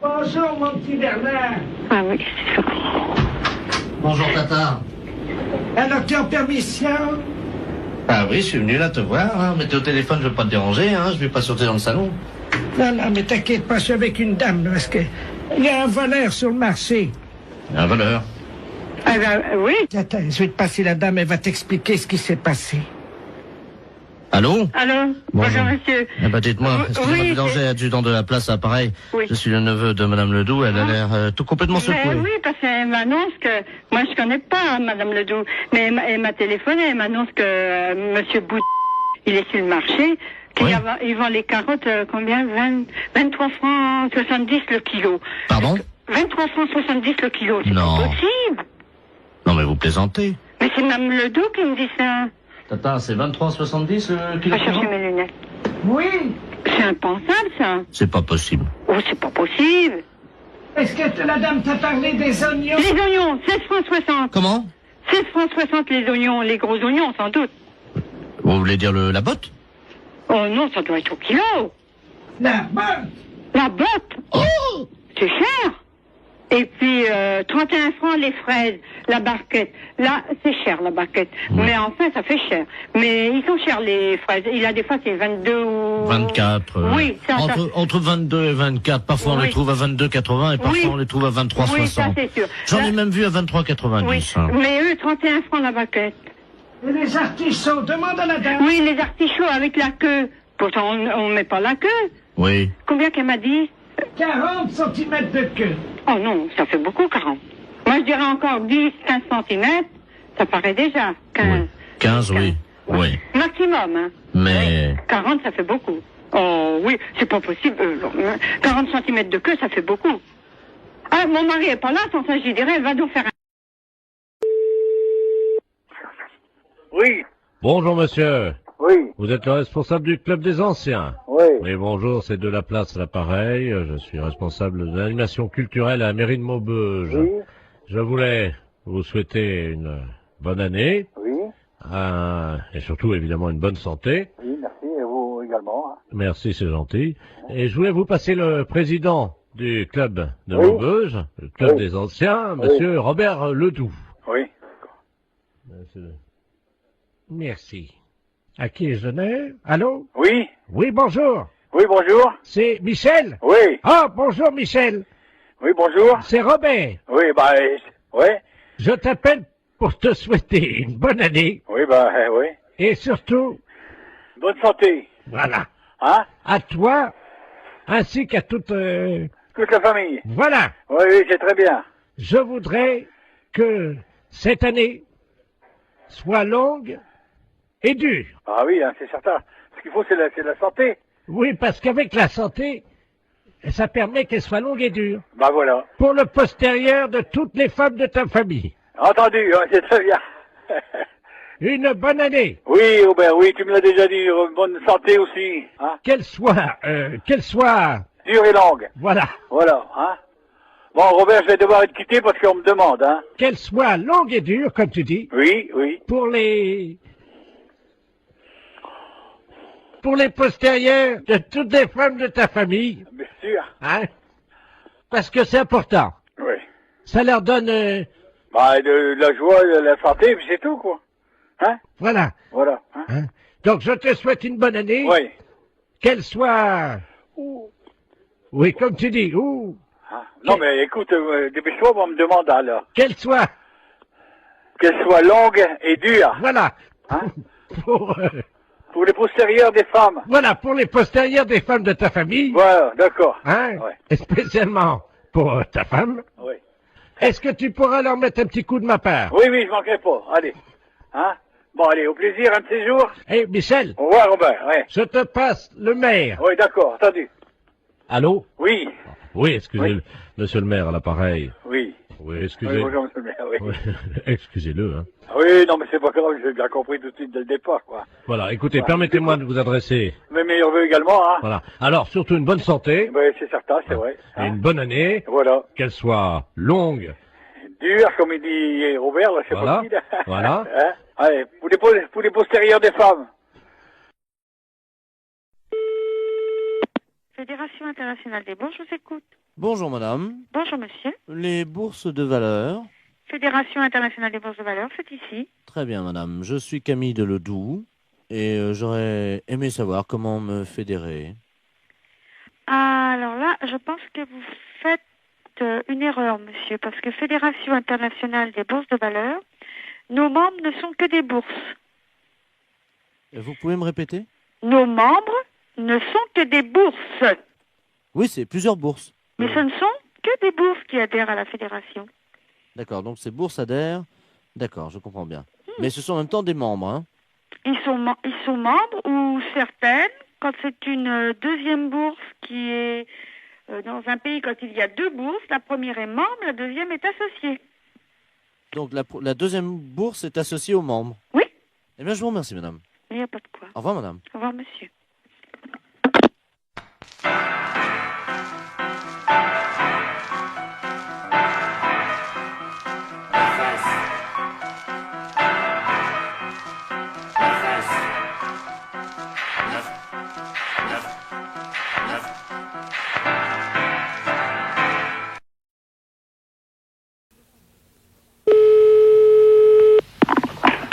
Bonjour, mon petit Bernard. Ah oui, c'est ça. Bonjour, Tata. Alors, tu as permission? Ah oui, je suis venu là te voir, hein. Mais t'es au téléphone, je veux pas te déranger, hein. Je vais pas sauter dans le salon. Non, mais t'inquiète pas, je suis avec une dame, parce que il y a un voleur sur le marché. Un voleur. Ah ben, oui. Attends, je vais te passer la dame, elle va t'expliquer ce qui s'est passé. Allô? Allô? Bonjour, monsieur. Eh ben, dites-moi, excusez-moi oui, du danger, adjudant de la place à Pareil. Oui. Je suis le neveu de Madame Ledoux, elle a l'air tout complètement secouée. Mais oui, parce qu'elle m'annonce que... Moi, je connais pas Madame Ledoux, mais elle m'a téléphoné, elle m'annonce que Monsieur Bout, il est sur le marché, qu'il vend les carottes, combien? 23 francs 70 le kilo. Pardon? 23 francs 70 le kilo, c'est Non. pas possible. Non, mais vous plaisantez. Mais c'est Madame Ledoux qui me dit ça. Tata, c'est 23,70 le Je kilo? vais chercher mes lunettes. Oui. C'est impensable, ça. C'est pas possible. Oh, c'est pas possible. Est-ce que la dame t'a parlé des oignons? Les oignons, 16 francs 60. Comment? 16 francs 60 les oignons, les gros oignons, sans doute. Vous voulez dire la botte? Oh non, ça doit être au kilo. La botte. La botte. Oh! C'est cher. Et puis, 31 francs les fraises, la barquette. Là, c'est cher, la barquette. Mais enfin, ça fait cher. Mais ils sont chers, les fraises. Il a des fois, c'est 22 ou... 24. Oui, ça. Entre 22 et 24. Parfois, on Oui. les trouve à 22,80 et parfois, on les trouve à 23,60. Oui, ça, c'est sûr. J'en ai Là- même vu à 23,90. Oui, hein. mais eux, 31 francs la barquette. Et les artichauts, demande à la dame. Oui, les artichauts avec la queue. Pourtant, on met pas la queue. Oui. Combien qu'elle m'a dit? 40 cm de queue. Oh non, ça fait beaucoup, 40. Moi, je dirais encore 10, 15 centimètres. Ça paraît déjà. 15. Oui. 15, oui. Oui. Maximum, hein. Mais... 40, ça fait beaucoup. Oh oui, c'est pas possible. 40 centimètres de queue, ça fait beaucoup. Ah, mon mari est pas là, sans ça, je dirais, elle va nous faire un... Oui, Bonjour monsieur, oui, vous êtes le responsable du club des anciens. oui. Oui, bonjour, c'est de la place l'appareil. Je suis responsable de l'animation culturelle à la mairie de Maubeuge. Oui. Je voulais vous souhaiter une bonne année, Oui, et surtout évidemment une bonne santé. oui, merci, et vous également. Hein. Merci, c'est gentil. Et je voulais vous passer le président du club de Oui. Maubeuge, le club Oui. des anciens, monsieur Robert Ledoux. Oui. Merci. À qui je n'ai? Allô? Oui, Oui, bonjour. oui, bonjour. C'est Michel? Oui, Ah, bonjour Michel. oui, bonjour. C'est Robert. Oui, bah, oui, Je t'appelle pour te souhaiter une bonne année oui, bah, oui. et surtout, Bonne santé. voilà, Hein? à toi ainsi qu'à toute... Toute la famille. Voilà, Oui, oui, c'est très bien. je voudrais que cette année soit longue et dure. Ah oui, hein, c'est certain. Ce qu'il faut, c'est la santé. Oui, parce qu'avec la santé, ça permet qu'elle soit longue et dure. Bah voilà. Pour le postérieur de toutes les femmes de ta famille. Entendu, hein, c'est très bien. Une bonne année. Oui, Robert, oui, tu me l'as déjà dit. Bonne santé aussi. Hein? Qu'elle soit, Dure et longue. voilà, Voilà, hein. Bon, Robert, je vais devoir être quitté parce qu'on me demande, hein. qu'elle soit longue et dure, comme tu dis, Oui, oui. pour les postérieurs de toutes les femmes de ta famille, Bien sûr. hein, parce que c'est important. Oui. Ça leur donne, Bah, de la joie, de la santé, puis c'est tout, quoi. Hein? voilà. Voilà. Hein? Hein. Donc je te souhaite une bonne année, Oui. qu'elle soit, oui, comme tu dis, Hein? Non, mais écoute, dépêche-toi, on me demande alors. qu'elle soit, Qu'elle soit longue et dure. voilà, Hein? pour, Pour les postérieurs des femmes. voilà, pour les postérieurs des femmes de ta famille, Voilà, d'accord. hein, Ouais. et spécialement pour ta femme. Oui. Est-ce que tu pourras leur mettre un petit coup de ma part? Oui, oui, je manquerai pas. Allez. Hein? Bon, allez, au plaisir, un de ces jours. Eh, Michel, Au revoir, Robert. Ouais. je te passe le maire. Oui, d'accord, entendu. Allô? Oui, Oui, excusez, Oui. monsieur le maire à l'appareil. oui. Oui, Oui, excusez. bonjour, monsieur le maire, oui. Oui, excusez-le. Hein. Ah oui, non, mais c'est pas grave, j'ai bien compris tout de suite dès le départ, quoi. Voilà, écoutez, Voilà. permettez-moi de vous adresser. Mes meilleurs vœux également, hein. Voilà. Alors, surtout une bonne santé Oui, c'est certain, c'est vrai. et une bonne année, Voilà. qu'elle soit longue. Dur, comme il dit Robert, là, c'est Voilà. pas qui, là. Voilà. Hein. Allez, pour les postérieurs des femmes. Fédération internationale des bourses, je vous écoute. Bonjour madame. Bonjour monsieur. Les bourses de valeur. Fédération internationale des bourses de valeur, c'est ici. Très bien madame. Je suis Camille Deledoux et j'aurais aimé savoir comment me fédérer. Alors là, je pense que vous faites une erreur, monsieur, parce que Fédération internationale des bourses de valeur, nos membres ne sont que des bourses. Vous pouvez me répéter? Nos membres ne sont que des bourses. Oui, c'est plusieurs bourses. Mais ce ne sont que des bourses qui adhèrent à la fédération. D'accord, donc ces bourses adhèrent. D'accord, je comprends bien. Mais ce sont en même temps des membres, hein? Ils sont membres ou certaines, quand c'est une deuxième bourse qui est dans un pays, quand il y a deux bourses, la première est membre, la deuxième est associée. Donc la deuxième bourse est associée aux membres? Oui. Eh bien, je vous remercie, madame. Il n'y a pas de quoi. Au revoir, madame. Au revoir, monsieur.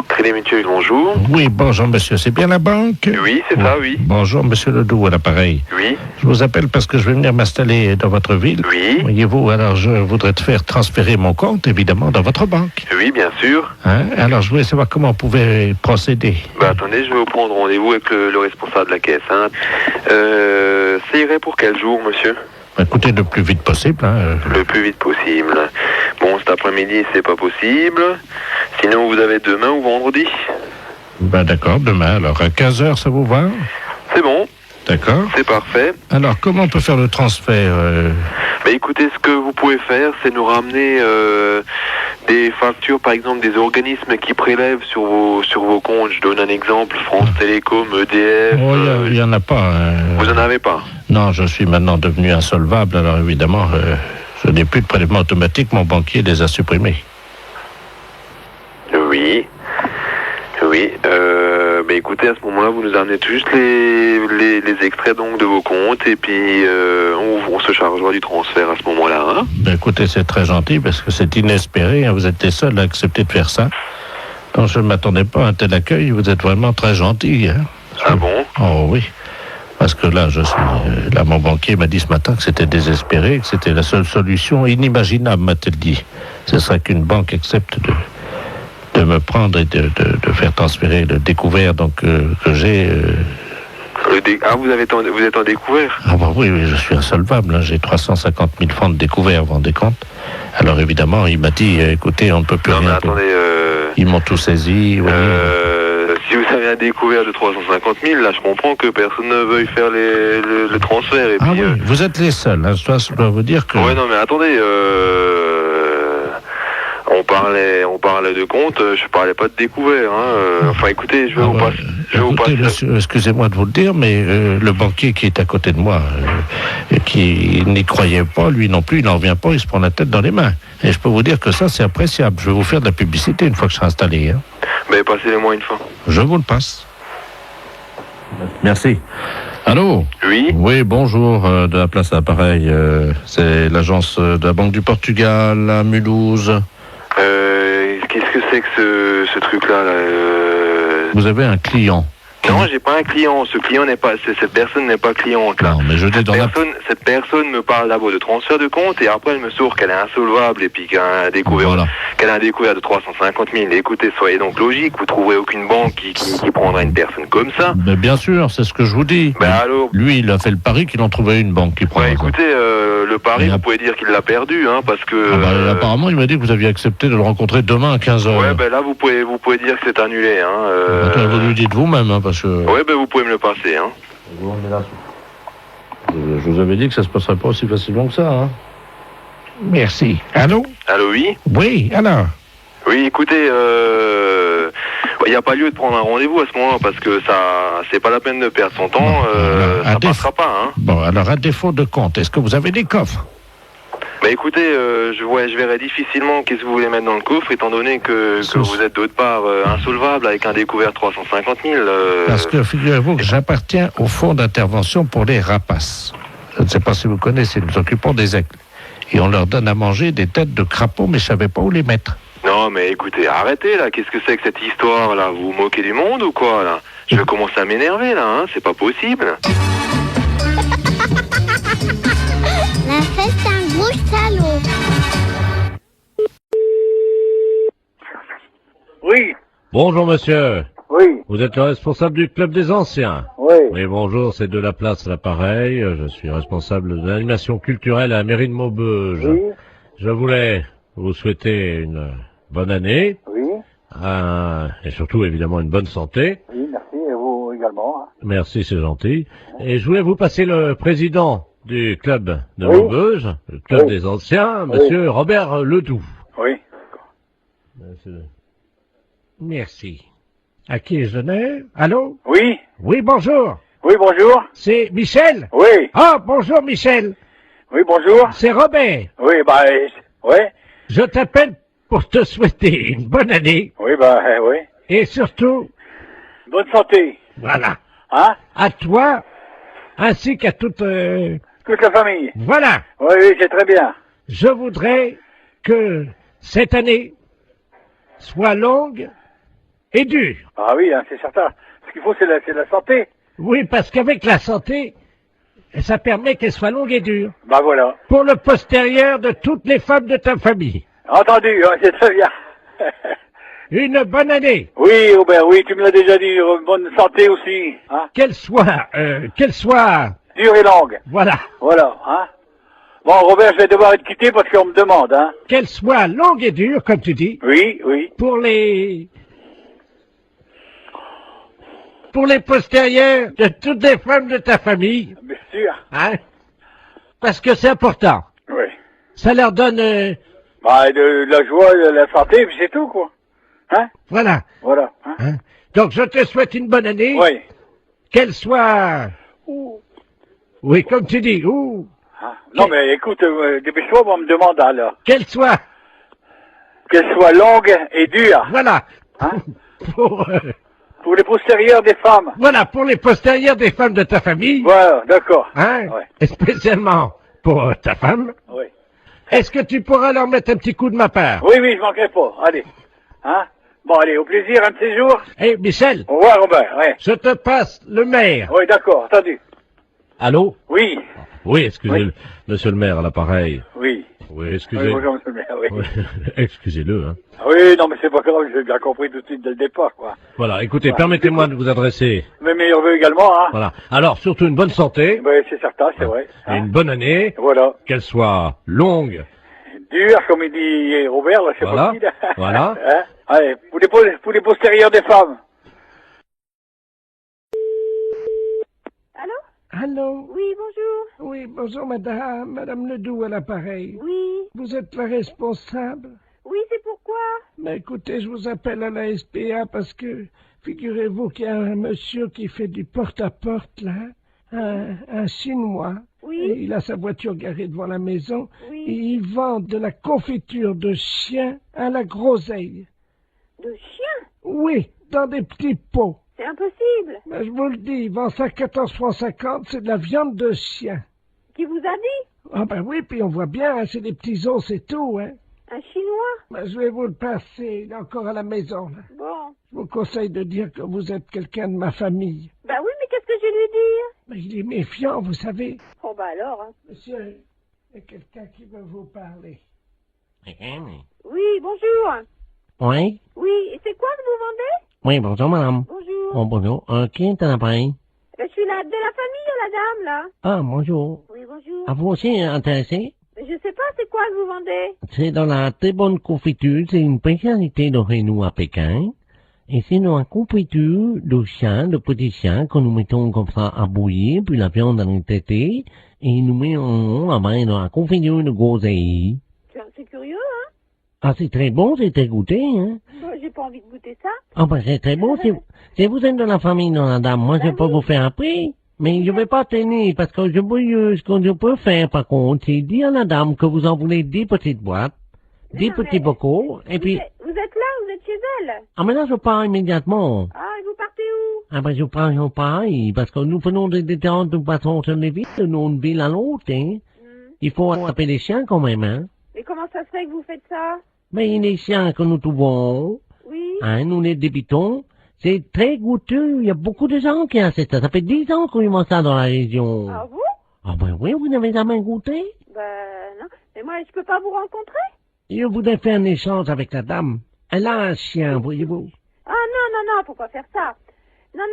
Crédit Mutuel, bonjour. Oui, bonjour monsieur, c'est bien la banque? Oui, c'est ça, oui. Bonjour monsieur Ledoux à l'appareil. Oui. Je vous appelle parce que je vais venir m'installer dans votre ville. Oui. Voyez-vous, alors je voudrais te faire transférer mon compte, évidemment, dans votre banque. Oui, bien sûr. Hein? Alors je voulais savoir comment on pouvait procéder. Bah attendez, je vais vous prendre rendez-vous avec le responsable de la caisse. Hein. Ça irait pour quel jour, monsieur? Écoutez, le plus vite possible. Hein. Le plus vite possible. Bon, cet après-midi, c'est pas possible. Sinon, vous avez demain ou vendredi? Ben d'accord, demain, alors à 15h, ça vous va? C'est bon. D'accord. C'est parfait. Alors, comment on peut faire le transfert Bah écoutez, ce que vous pouvez faire, c'est nous ramener des factures, par exemple, des organismes qui prélèvent sur vos comptes. Je donne un exemple, France Télécom, EDF... Oh, il n'y en a pas. Vous en avez pas? Non, je suis maintenant devenu insolvable, alors évidemment, je n'ai plus de prélèvement automatique, mon banquier les a supprimés. Oui. Oui. Bah écoutez, à ce moment-là, vous nous amenez juste les extraits donc de vos comptes et puis on se chargera du transfert à ce moment-là. Hein. Ben écoutez, c'est très gentil parce que c'est inespéré. Hein, vous êtes les seuls à accepter de faire ça. Donc je ne m'attendais pas à un tel accueil. Vous êtes vraiment très gentil. Hein. Ah bon? Oh oui. Parce que là, là, mon banquier m'a dit ce matin que c'était désespéré, que c'était la seule solution inimaginable, m'a-t-il dit. Ce serait qu'une banque accepte de me prendre et de faire transférer le découvert donc, que j'ai. Ah, vous êtes en découvert? Ah bah oui, je suis insolvable. Hein. J'ai 350 000 francs de découvert, vous vous rendez compte? Alors évidemment, il m'a dit, écoutez, on ne peut plus rien. Non mais attendez... Ils m'ont tout saisi. Oui. Si vous avez un découvert de 350 000, là je comprends que personne ne veuille faire le transfert. Et ah puis, oui, vous êtes les seuls. Hein. Je dois vous dire que... Ouais, non mais attendez, on parlait de compte, je parlais pas de découvert. Hein. Enfin écoutez, je vais vous passer. Écoutez, monsieur, excusez-moi de vous le dire, mais le banquier qui est à côté de moi, qui n'y croyait pas, lui non plus, il n'en revient pas, il se prend la tête dans les mains. Et je peux vous dire que ça, c'est appréciable. Je vais vous faire de la publicité une fois que je serai installé. Hein. Mais passez-les-moi une fois. Je vous le passe. Merci. Allô? Oui. Oui, bonjour, de la place à l'appareil. C'est l'agence de la Banque du Portugal à Mulhouse. Qu'est-ce que c'est que ce truc-là là, Vous avez un client. Non, j'ai pas un client. Ce client n'est pas, cette personne n'est pas cliente là. Non, mais je dis dans cette personne me parle d'abord de transfert de compte et après elle me sort qu'elle est insolvable et puis qu'elle a un découvert de 350 000. Écoutez, soyez donc logique. Vous trouverez aucune banque qui prendra une personne comme ça. Mais bien sûr, c'est ce que je vous dis. Ben alors. Lui, il a fait le pari qu'il en trouvait une banque qui prendra. Ouais, écoutez, le pari, vous pouvez dire qu'il l'a perdu, hein, parce que. Apparemment, il m'a dit que vous aviez accepté de le rencontrer demain à 15h. Ouais, ben là, vous pouvez dire que c'est annulé, hein. Vous lui dites vous-même, hein, parce que. Ouais, ben vous pouvez me le passer, hein. Je vous avais dit que ça se passerait pas aussi facilement que ça, hein. Merci. Allô? Allô, oui? Oui, alors? Oui, écoutez, il n'y a pas lieu de prendre un rendez-vous à ce moment-là parce que ça, c'est pas la peine de perdre son temps, ça passera pas, hein. Bon, alors à défaut de compte, est-ce que vous avez des coffres? Bah écoutez, je verrai difficilement qu'est-ce que vous voulez mettre dans le coffre, étant donné que vous êtes d'autre part insolvable avec un découvert 350 000. Parce que figurez-vous que j'appartiens au fonds d'intervention pour les rapaces. Je ne sais pas si vous connaissez, nous occupons des aigles. Et on leur donne à manger des têtes de crapauds, mais je ne savais pas où les mettre. Non, mais écoutez, arrêtez là, qu'est-ce que c'est que cette histoire là? Vous vous moquez du monde ou quoi là? Je vais commencer à m'énerver là, hein, c'est pas possible. La fête, c'est un gros salaud. Oui. Bonjour monsieur. Oui. Vous êtes le responsable du club des anciens? Oui. Oui, bonjour, c'est de la place à l'appareil. Je suis responsable de l'animation culturelle à la mairie de Maubeuge. Oui. Je voulais vous souhaiter une bonne année. Oui. Et surtout, évidemment, une bonne santé. Oui, merci, et vous également. Hein. Merci, c'est gentil. Et je voulais vous passer le président du club de Oui. Maubeuge, le club Oui. des anciens, Oui. monsieur Robert Ledoux. Oui. Merci. À qui je n'ai? Allô? Oui. Oui, bonjour. Oui, bonjour. C'est Michel? Oui. Ah, bonjour Michel. Oui, bonjour. C'est Robert. Oui, bah, ouais. Je t'appelle pour te souhaiter une bonne année. Oui, bah, oui. Et surtout, Bonne santé. voilà, Hein? à toi, ainsi qu'à toute... Toute la famille. Voilà. Oui, oui, c'est très bien. Je voudrais que cette année soit longue et dure. Ah oui, hein, c'est certain. Ce qu'il faut, c'est la santé. Oui, parce qu'avec la santé, ça permet qu'elle soit longue et dure. Bah voilà. Pour le postérieur de toutes les femmes de ta famille. Entendu, hein, c'est très bien. Une bonne année. Oui, Robert, oui, tu me l'as déjà dit. Bonne santé aussi. Hein? Qu'elle soit... Dure et longue. Voilà. Voilà, hein. Bon, Robert, je vais devoir te quitter parce qu'on me demande, hein. Qu'elle soit longue et dure, comme tu dis. Oui, oui. Pour les postérieurs de toutes les femmes de ta famille. Bien sûr. Hein? Parce que c'est important. Oui. Ça leur donne... Bah, de la joie, de la santé, puis c'est tout, quoi. Hein? Voilà. Voilà. Hein? Hein? Donc, je te souhaite une bonne année. Oui. Qu'elle soit... Oui, comme tu dis. Hein? Non, mais écoute, dépêche-toi, on me demande alors. Qu'elle soit longue et dure. Voilà. Hein? Pour les postérieurs des femmes. Voilà, pour les postérieurs des femmes de ta famille. Voilà, d'accord. Hein? Ouais. Et spécialement pour ta femme. Oui. Est-ce que tu pourras leur mettre un petit coup de ma part? Oui, oui, je manquerai pas. Allez. Hein? Bon, allez, au plaisir, un de ces jours. Eh, Michel. Au revoir, Robert, ouais. Je te passe le maire. Oui, d'accord, entendu. Allô? Oui. Oui, excusez-le, monsieur le maire, à l'appareil. Oui. Oui, excusez. Oui, bonjour, monsieur le maire, oui. Oui, excusez-le, hein. Oui, non, mais c'est pas grave, j'ai bien compris tout de suite dès le départ, quoi. Voilà, écoutez, Ouais. permettez-moi de vous adresser. Mes meilleurs vœux également, hein. Voilà. Alors, surtout une bonne santé. Oui, c'est certain, c'est vrai. Et une bonne année. Voilà. Qu'elle soit longue. Dur, comme il dit Robert, là, je sais Voilà. pas qui, là. Voilà. Hein? Allez, pour les postérieurs des femmes. Allô? Oui, bonjour. Oui, bonjour madame Ledoux à l'appareil. Oui. Vous êtes la responsable? Oui, c'est pourquoi? Mais écoutez, je vous appelle à la SPA parce que, figurez-vous qu'il y a un monsieur qui fait du porte-à-porte, là, un Chinois. Oui. Et il a sa voiture garée devant la maison. Oui. Et il vend de la confiture de chien à la groseille. De chien? Oui, dans des petits pots. C'est impossible. Ben, je vous le dis, il vend ça 14,50 francs, c'est de la viande de chien. Qui vous a dit? Ah ben oui, puis on voit bien, hein, c'est des petits os, c'est tout, hein. Un Chinois? Ben, je vais vous le passer, il est encore à la maison, là. Bon. Je vous conseille de dire que vous êtes quelqu'un de ma famille. Bah oui, mais qu'est-ce que je vais lui dire? Ben, il est méfiant, vous savez. Oh bah alors, hein. Monsieur, il y a quelqu'un qui veut vous parler. Oui, bonjour. Oui? Oui, et c'est quoi que vous vendez? Oui, bonjour, madame. Bonjour. Oh, bonjour. Qui est à l'appareil? Je suis de la famille, la dame, là. Ah, bonjour. Oui, bonjour. À vous aussi intéressé? Mais je sais pas, c'est quoi que vous vendez? C'est dans la très bonne confiture. C'est une spécialité de Renault à Pékin. Et c'est dans la confiture de chien, de petits chiens, que nous mettons comme ça à bouillir, puis la viande à nous têter, et nous mettons là-bas dans la confiture de groseille. C'est curieux, hein? Ah, c'est très bon, c'est très goûté, hein. J'ai pas envie de goûter ça. Ah, ben, c'est très bon, si vous êtes de la famille de la dame, moi, je peux vous faire un prix. Mais je vais pas tenir, parce que ce que je peux faire, par contre, c'est dire à la dame que vous en voulez 10 petites boîtes, 10 petits bocaux, et puis... Vous êtes là, vous êtes chez elle? Ah, mais là, je pars immédiatement. Ah, et vous partez où? Ah, ben, je pars, parce que nous venons des temps, nous passons sur les villes, de une ville à l'autre, hein. Il faut attraper les chiens, quand même, hein. Mais comment ça se fait que vous faites ça? Mais les chiens que nous trouvons, Oui. hein, nous les débitons, c'est très goûteux. Il y a beaucoup de gens qui ont ça. Ça fait 10 ans qu'on mange ça dans la région. Ah vous? Ah ben oui, vous n'avez jamais goûté? Ben non. Mais moi, je peux pas vous rencontrer? Je voudrais faire un échange avec la dame. Elle a un chien, voyez-vous. Ah non, faut pas faire ça. Non.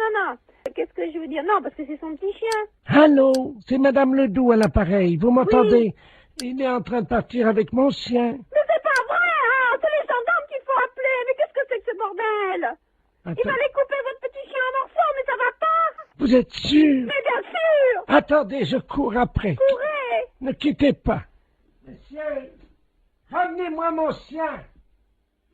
Qu'est-ce que je veux dire? Non, parce que c'est son petit chien. Allô, c'est Madame Ledoux à l'appareil. Vous m'entendez? Il est en train de partir avec mon chien. Mais c'est pas vrai, hein! C'est les gendarmes qu'il faut appeler. Mais qu'est-ce que c'est que ce bordel? Il va les couper votre petit chien en morceaux, mais ça va pas! Vous êtes sûr? Mais bien sûr! Attendez, je cours après. Courez! Ne quittez pas. Monsieur, ramenez-moi mon chien.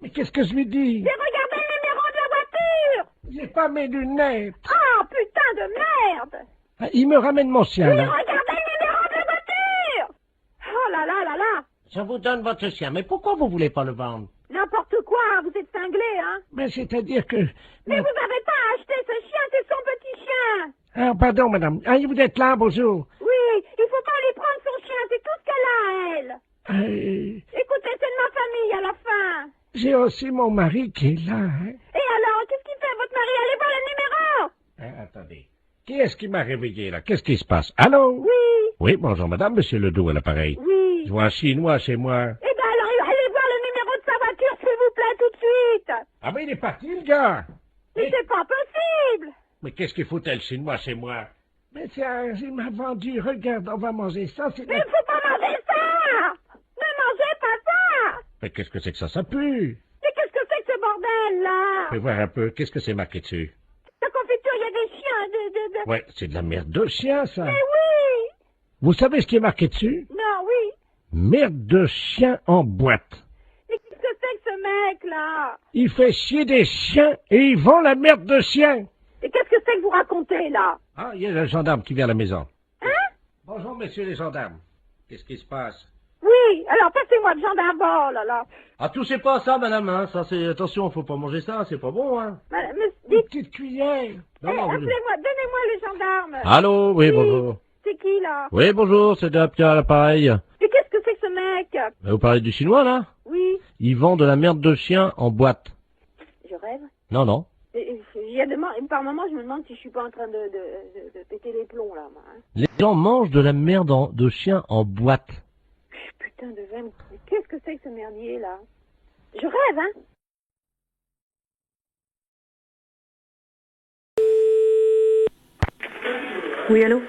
Mais qu'est-ce que je lui dis? J'ai regardé le numéro de la voiture! J'ai pas mes lunettes. Ah, putain de merde! Ah, il me ramène mon chien, J'ai là. regardé le numéro de la voiture! Oh là là là là! Je vous donne votre chien, mais pourquoi vous voulez pas le vendre? N'importe quoi, vous êtes cinglé, hein? Mais c'est-à-dire que... Mais vous n'avez pas acheté ce chien, c'est son petit chien! Ah, pardon, madame. Ah, vous êtes là, bonjour. Oui, il faut pas lui prendre son chien, c'est tout ce qu'elle a, elle! Écoutez, c'est de ma famille à la fin! J'ai aussi mon mari qui est là, hein. Et alors, qu'est-ce qu'il fait, votre mari? Allez voir le numéro! Attendez. Qui est-ce qui m'a réveillé, là? Qu'est-ce qui se passe? Allô? Oui! Oui, bonjour, madame, monsieur Ledoux à l'appareil. Oui! Je vois un Chinois chez moi. Eh ben alors, allez voir le numéro de sa voiture, s'il vous plaît, tout de suite! Ah ben, il est parti, le gars! Mais c'est pas possible! Mais qu'est-ce qu'il foutait, le Chinois, chez moi? Mais tiens, il m'a vendu, regarde, on va manger ça, c'est... Mais il faut pas manger ça! Ne mangez pas ça! Mais qu'est-ce que c'est que ça pue? Mais qu'est-ce que c'est que ce bordel, là? Fais voir un peu, qu'est-ce que c'est marqué dessus? La confiture, il y a des chiens, Ouais, c'est de la merde de chien, ça. Mais oui! Vous savez ce qui est marqué dessus? Non, oui! Merde de chien en boîte. Mais qu'est-ce que c'est que ce mec-là? Il fait chier des chiens et il vend la merde de chien. Et qu'est-ce que c'est que vous racontez, là? Ah, il y a le gendarme qui vient à la maison. Hein? Bonjour, messieurs les gendarmes. Qu'est-ce qui se passe? Oui, alors passez-moi le gendarme, oh là là. Ah, touchez pas à ça, madame, hein. Ça, c'est... Attention, faut pas manger ça, c'est pas bon, hein. Madame, Une petite cuillère. Non, non, appelez-moi, donnez-moi le gendarme. Allô, oui, bonjour. C'est qui, là? Oui, bonjour, c'est Pierre à l'appareil. Mais qu'est-ce que c'est que ce mec? Vous parlez du chinois, là? Oui. Il vend de la merde de chien en boîte. Je rêve. Non, non. Par moment, je me demande si je suis pas en train de péter les plombs, là, moi. Hein. Les gens mangent de la merde de chien en boîte. Putain de veine. Mais qu'est-ce que c'est que ce merdier, là? Je rêve, hein? Oui, allô?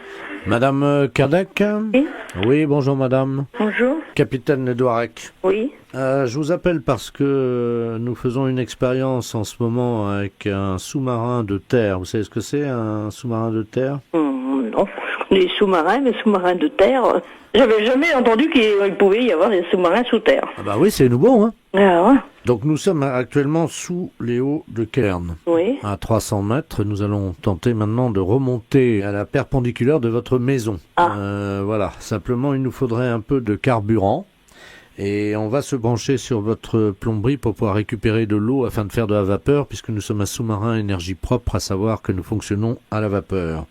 Madame Kardec? Oui. Oui, bonjour madame. Bonjour. Capitaine Edouarec. Oui. Je vous appelle parce que nous faisons une expérience en ce moment avec un sous-marin de terre. Vous savez ce que c'est, un sous-marin de terre? Non, je connais les sous-marins, mais sous-marins de terre... J'avais jamais entendu qu'il pouvait y avoir des sous-marins sous terre. Ah bah oui, c'est nouveau, hein. Ah ouais. Donc nous sommes actuellement sous les hauts de Cairn. Oui. À 300 mètres, nous allons tenter maintenant de remonter à la perpendiculaire de votre maison. Voilà, simplement il nous faudrait un peu de carburant. Et on va se brancher sur votre plomberie pour pouvoir récupérer de l'eau afin de faire de la vapeur, puisque nous sommes un sous-marin énergie propre, à savoir que nous fonctionnons à la vapeur.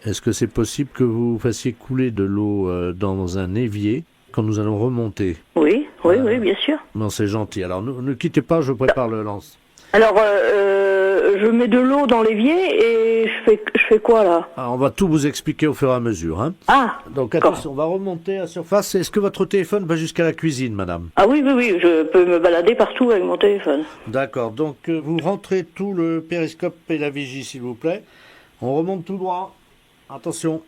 Est-ce que c'est possible que vous fassiez couler de l'eau dans un évier quand nous allons remonter? Oui, oui, bien sûr. Non, c'est gentil. Alors ne quittez pas, je prépare le lance. Alors, je mets de l'eau dans l'évier et je fais quoi là? Alors, on va tout vous expliquer au fur et à mesure. Hein. Ah. Donc attention, on va remonter à surface. Est-ce que votre téléphone va jusqu'à la cuisine, madame? Ah oui, je peux me balader partout avec mon téléphone. D'accord, donc vous rentrez tout le périscope et la vigie, s'il vous plaît. On remonte tout droit. Attention.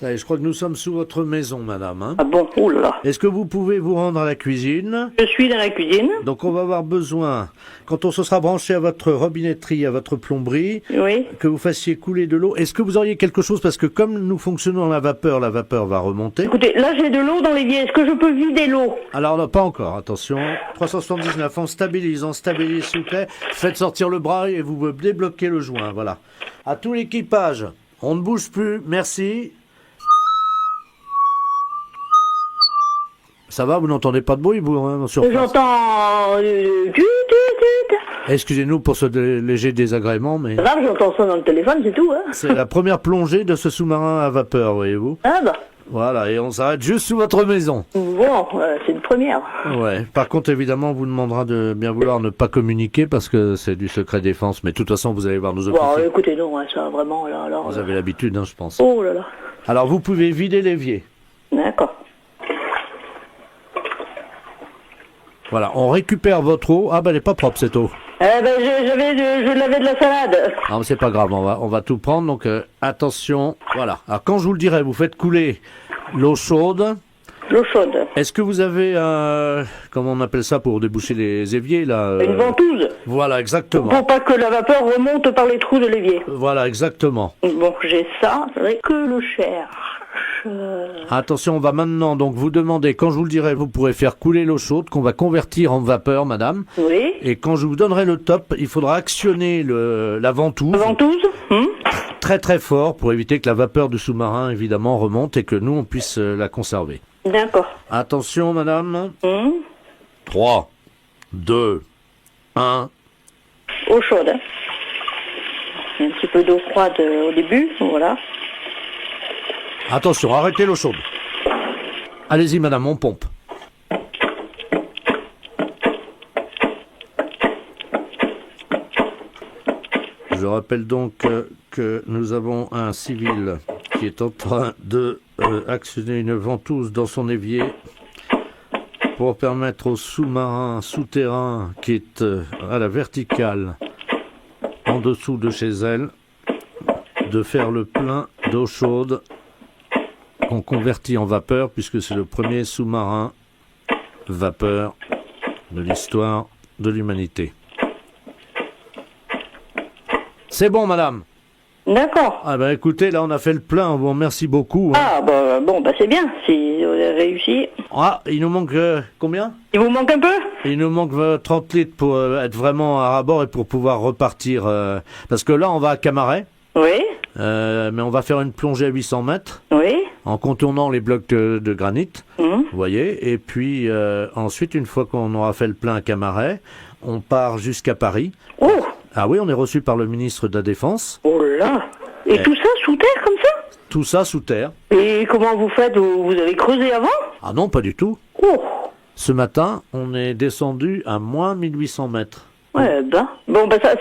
Ça y est, je crois que nous sommes sous votre maison, madame. Hein. Ah bon, oulala. Est-ce que vous pouvez vous rendre à la cuisine? Je suis dans la cuisine. Donc on va avoir besoin, quand on se sera branché à votre robinetterie, à votre plomberie, oui, que vous fassiez couler de l'eau. Est-ce que vous auriez quelque chose, parce que comme nous fonctionnons à la vapeur va remonter. Écoutez, là j'ai de l'eau dans l'évier, est-ce que je peux vider l'eau? Alors non, pas encore, attention. 379, on stabilise s'il vous plaît. Faites sortir le bras et vous débloquez le joint, voilà. À tout l'équipage, on ne bouge plus, merci. Ça va, vous n'entendez pas de bruit, vous, hein, sur place? J'entends... Excusez-nous pour ce léger désagrément, mais... Là, j'entends ça dans le téléphone, c'est tout, hein. C'est la première plongée de ce sous-marin à vapeur, voyez-vous. Ah bah. Voilà, et on s'arrête juste sous votre maison. Bon, c'est une première. Ouais. Par contre, évidemment, on vous demandera de bien vouloir ne pas communiquer parce que c'est du secret défense. Mais de toute façon, vous allez voir nos officiers. Bon, écoutez, non, hein, ça, vraiment, là, alors... Vous avez l'habitude, hein, je pense. Oh là là. Alors, vous pouvez vider l'évier. D'accord. Voilà, on récupère votre eau. Ah, ben, elle est pas propre, cette eau. Eh ben, je l'avais de la salade. Non, mais c'est pas grave, on va tout prendre. Donc, attention. Voilà. Alors, quand je vous le dirai, vous faites couler l'eau chaude. L'eau chaude. Est-ce que vous avez comment on appelle ça pour déboucher les éviers, là Une ventouse. Voilà, exactement. Pour pas que la vapeur remonte par les trous de l'évier. Voilà, exactement. Bon, j'ai ça, c'est vrai que le cherche. Attention, on va maintenant donc vous demander, quand je vous le dirai, vous pourrez faire couler l'eau chaude qu'on va convertir en vapeur, madame. Oui. Et quand je vous donnerai le top, il faudra actionner la ventouse. La ventouse très très fort pour éviter que la vapeur du sous-marin, évidemment, remonte et que nous, on puisse la conserver. D'accord. Attention, madame. 3, 2, 1. Eau chaude. Hein. Un petit peu d'eau froide au début, voilà. Attention, arrêtez l'eau chaude. Allez-y, madame, on pompe. Je rappelle donc que nous avons un civil qui est en train de actionner une ventouse dans son évier pour permettre au sous-marin souterrain qui est à la verticale en dessous de chez elle de faire le plein d'eau chaude qu'on convertit en vapeur puisque c'est le premier sous-marin vapeur de l'histoire de l'humanité. C'est bon, madame. D'accord. Ah ben écoutez, là on a fait le plein, bon merci beaucoup. Hein. Ah bah bon, bah c'est bien, si vous avez réussi. Ah, il nous manque combien? Il vous manque un peu? Il nous manque 30 litres pour être vraiment à bord et pour pouvoir repartir. Parce que là on va à Camaret. Oui. Mais on va faire une plongée à 800 mètres. Oui. En contournant les blocs de granit. Vous voyez. Et puis ensuite, une fois qu'on aura fait le plein à Camaret, on part jusqu'à Paris. Oh. Ah oui, on est reçu par le ministre de la Défense. Oh là. Et tout ça sous terre comme ça? Tout ça sous terre. Et comment vous faites? Vous avez creusé avant? Ah non, pas du tout. Oh. Ce matin, on est descendu à moins 1800 mètres. Ouais, ben. Bon, ben ça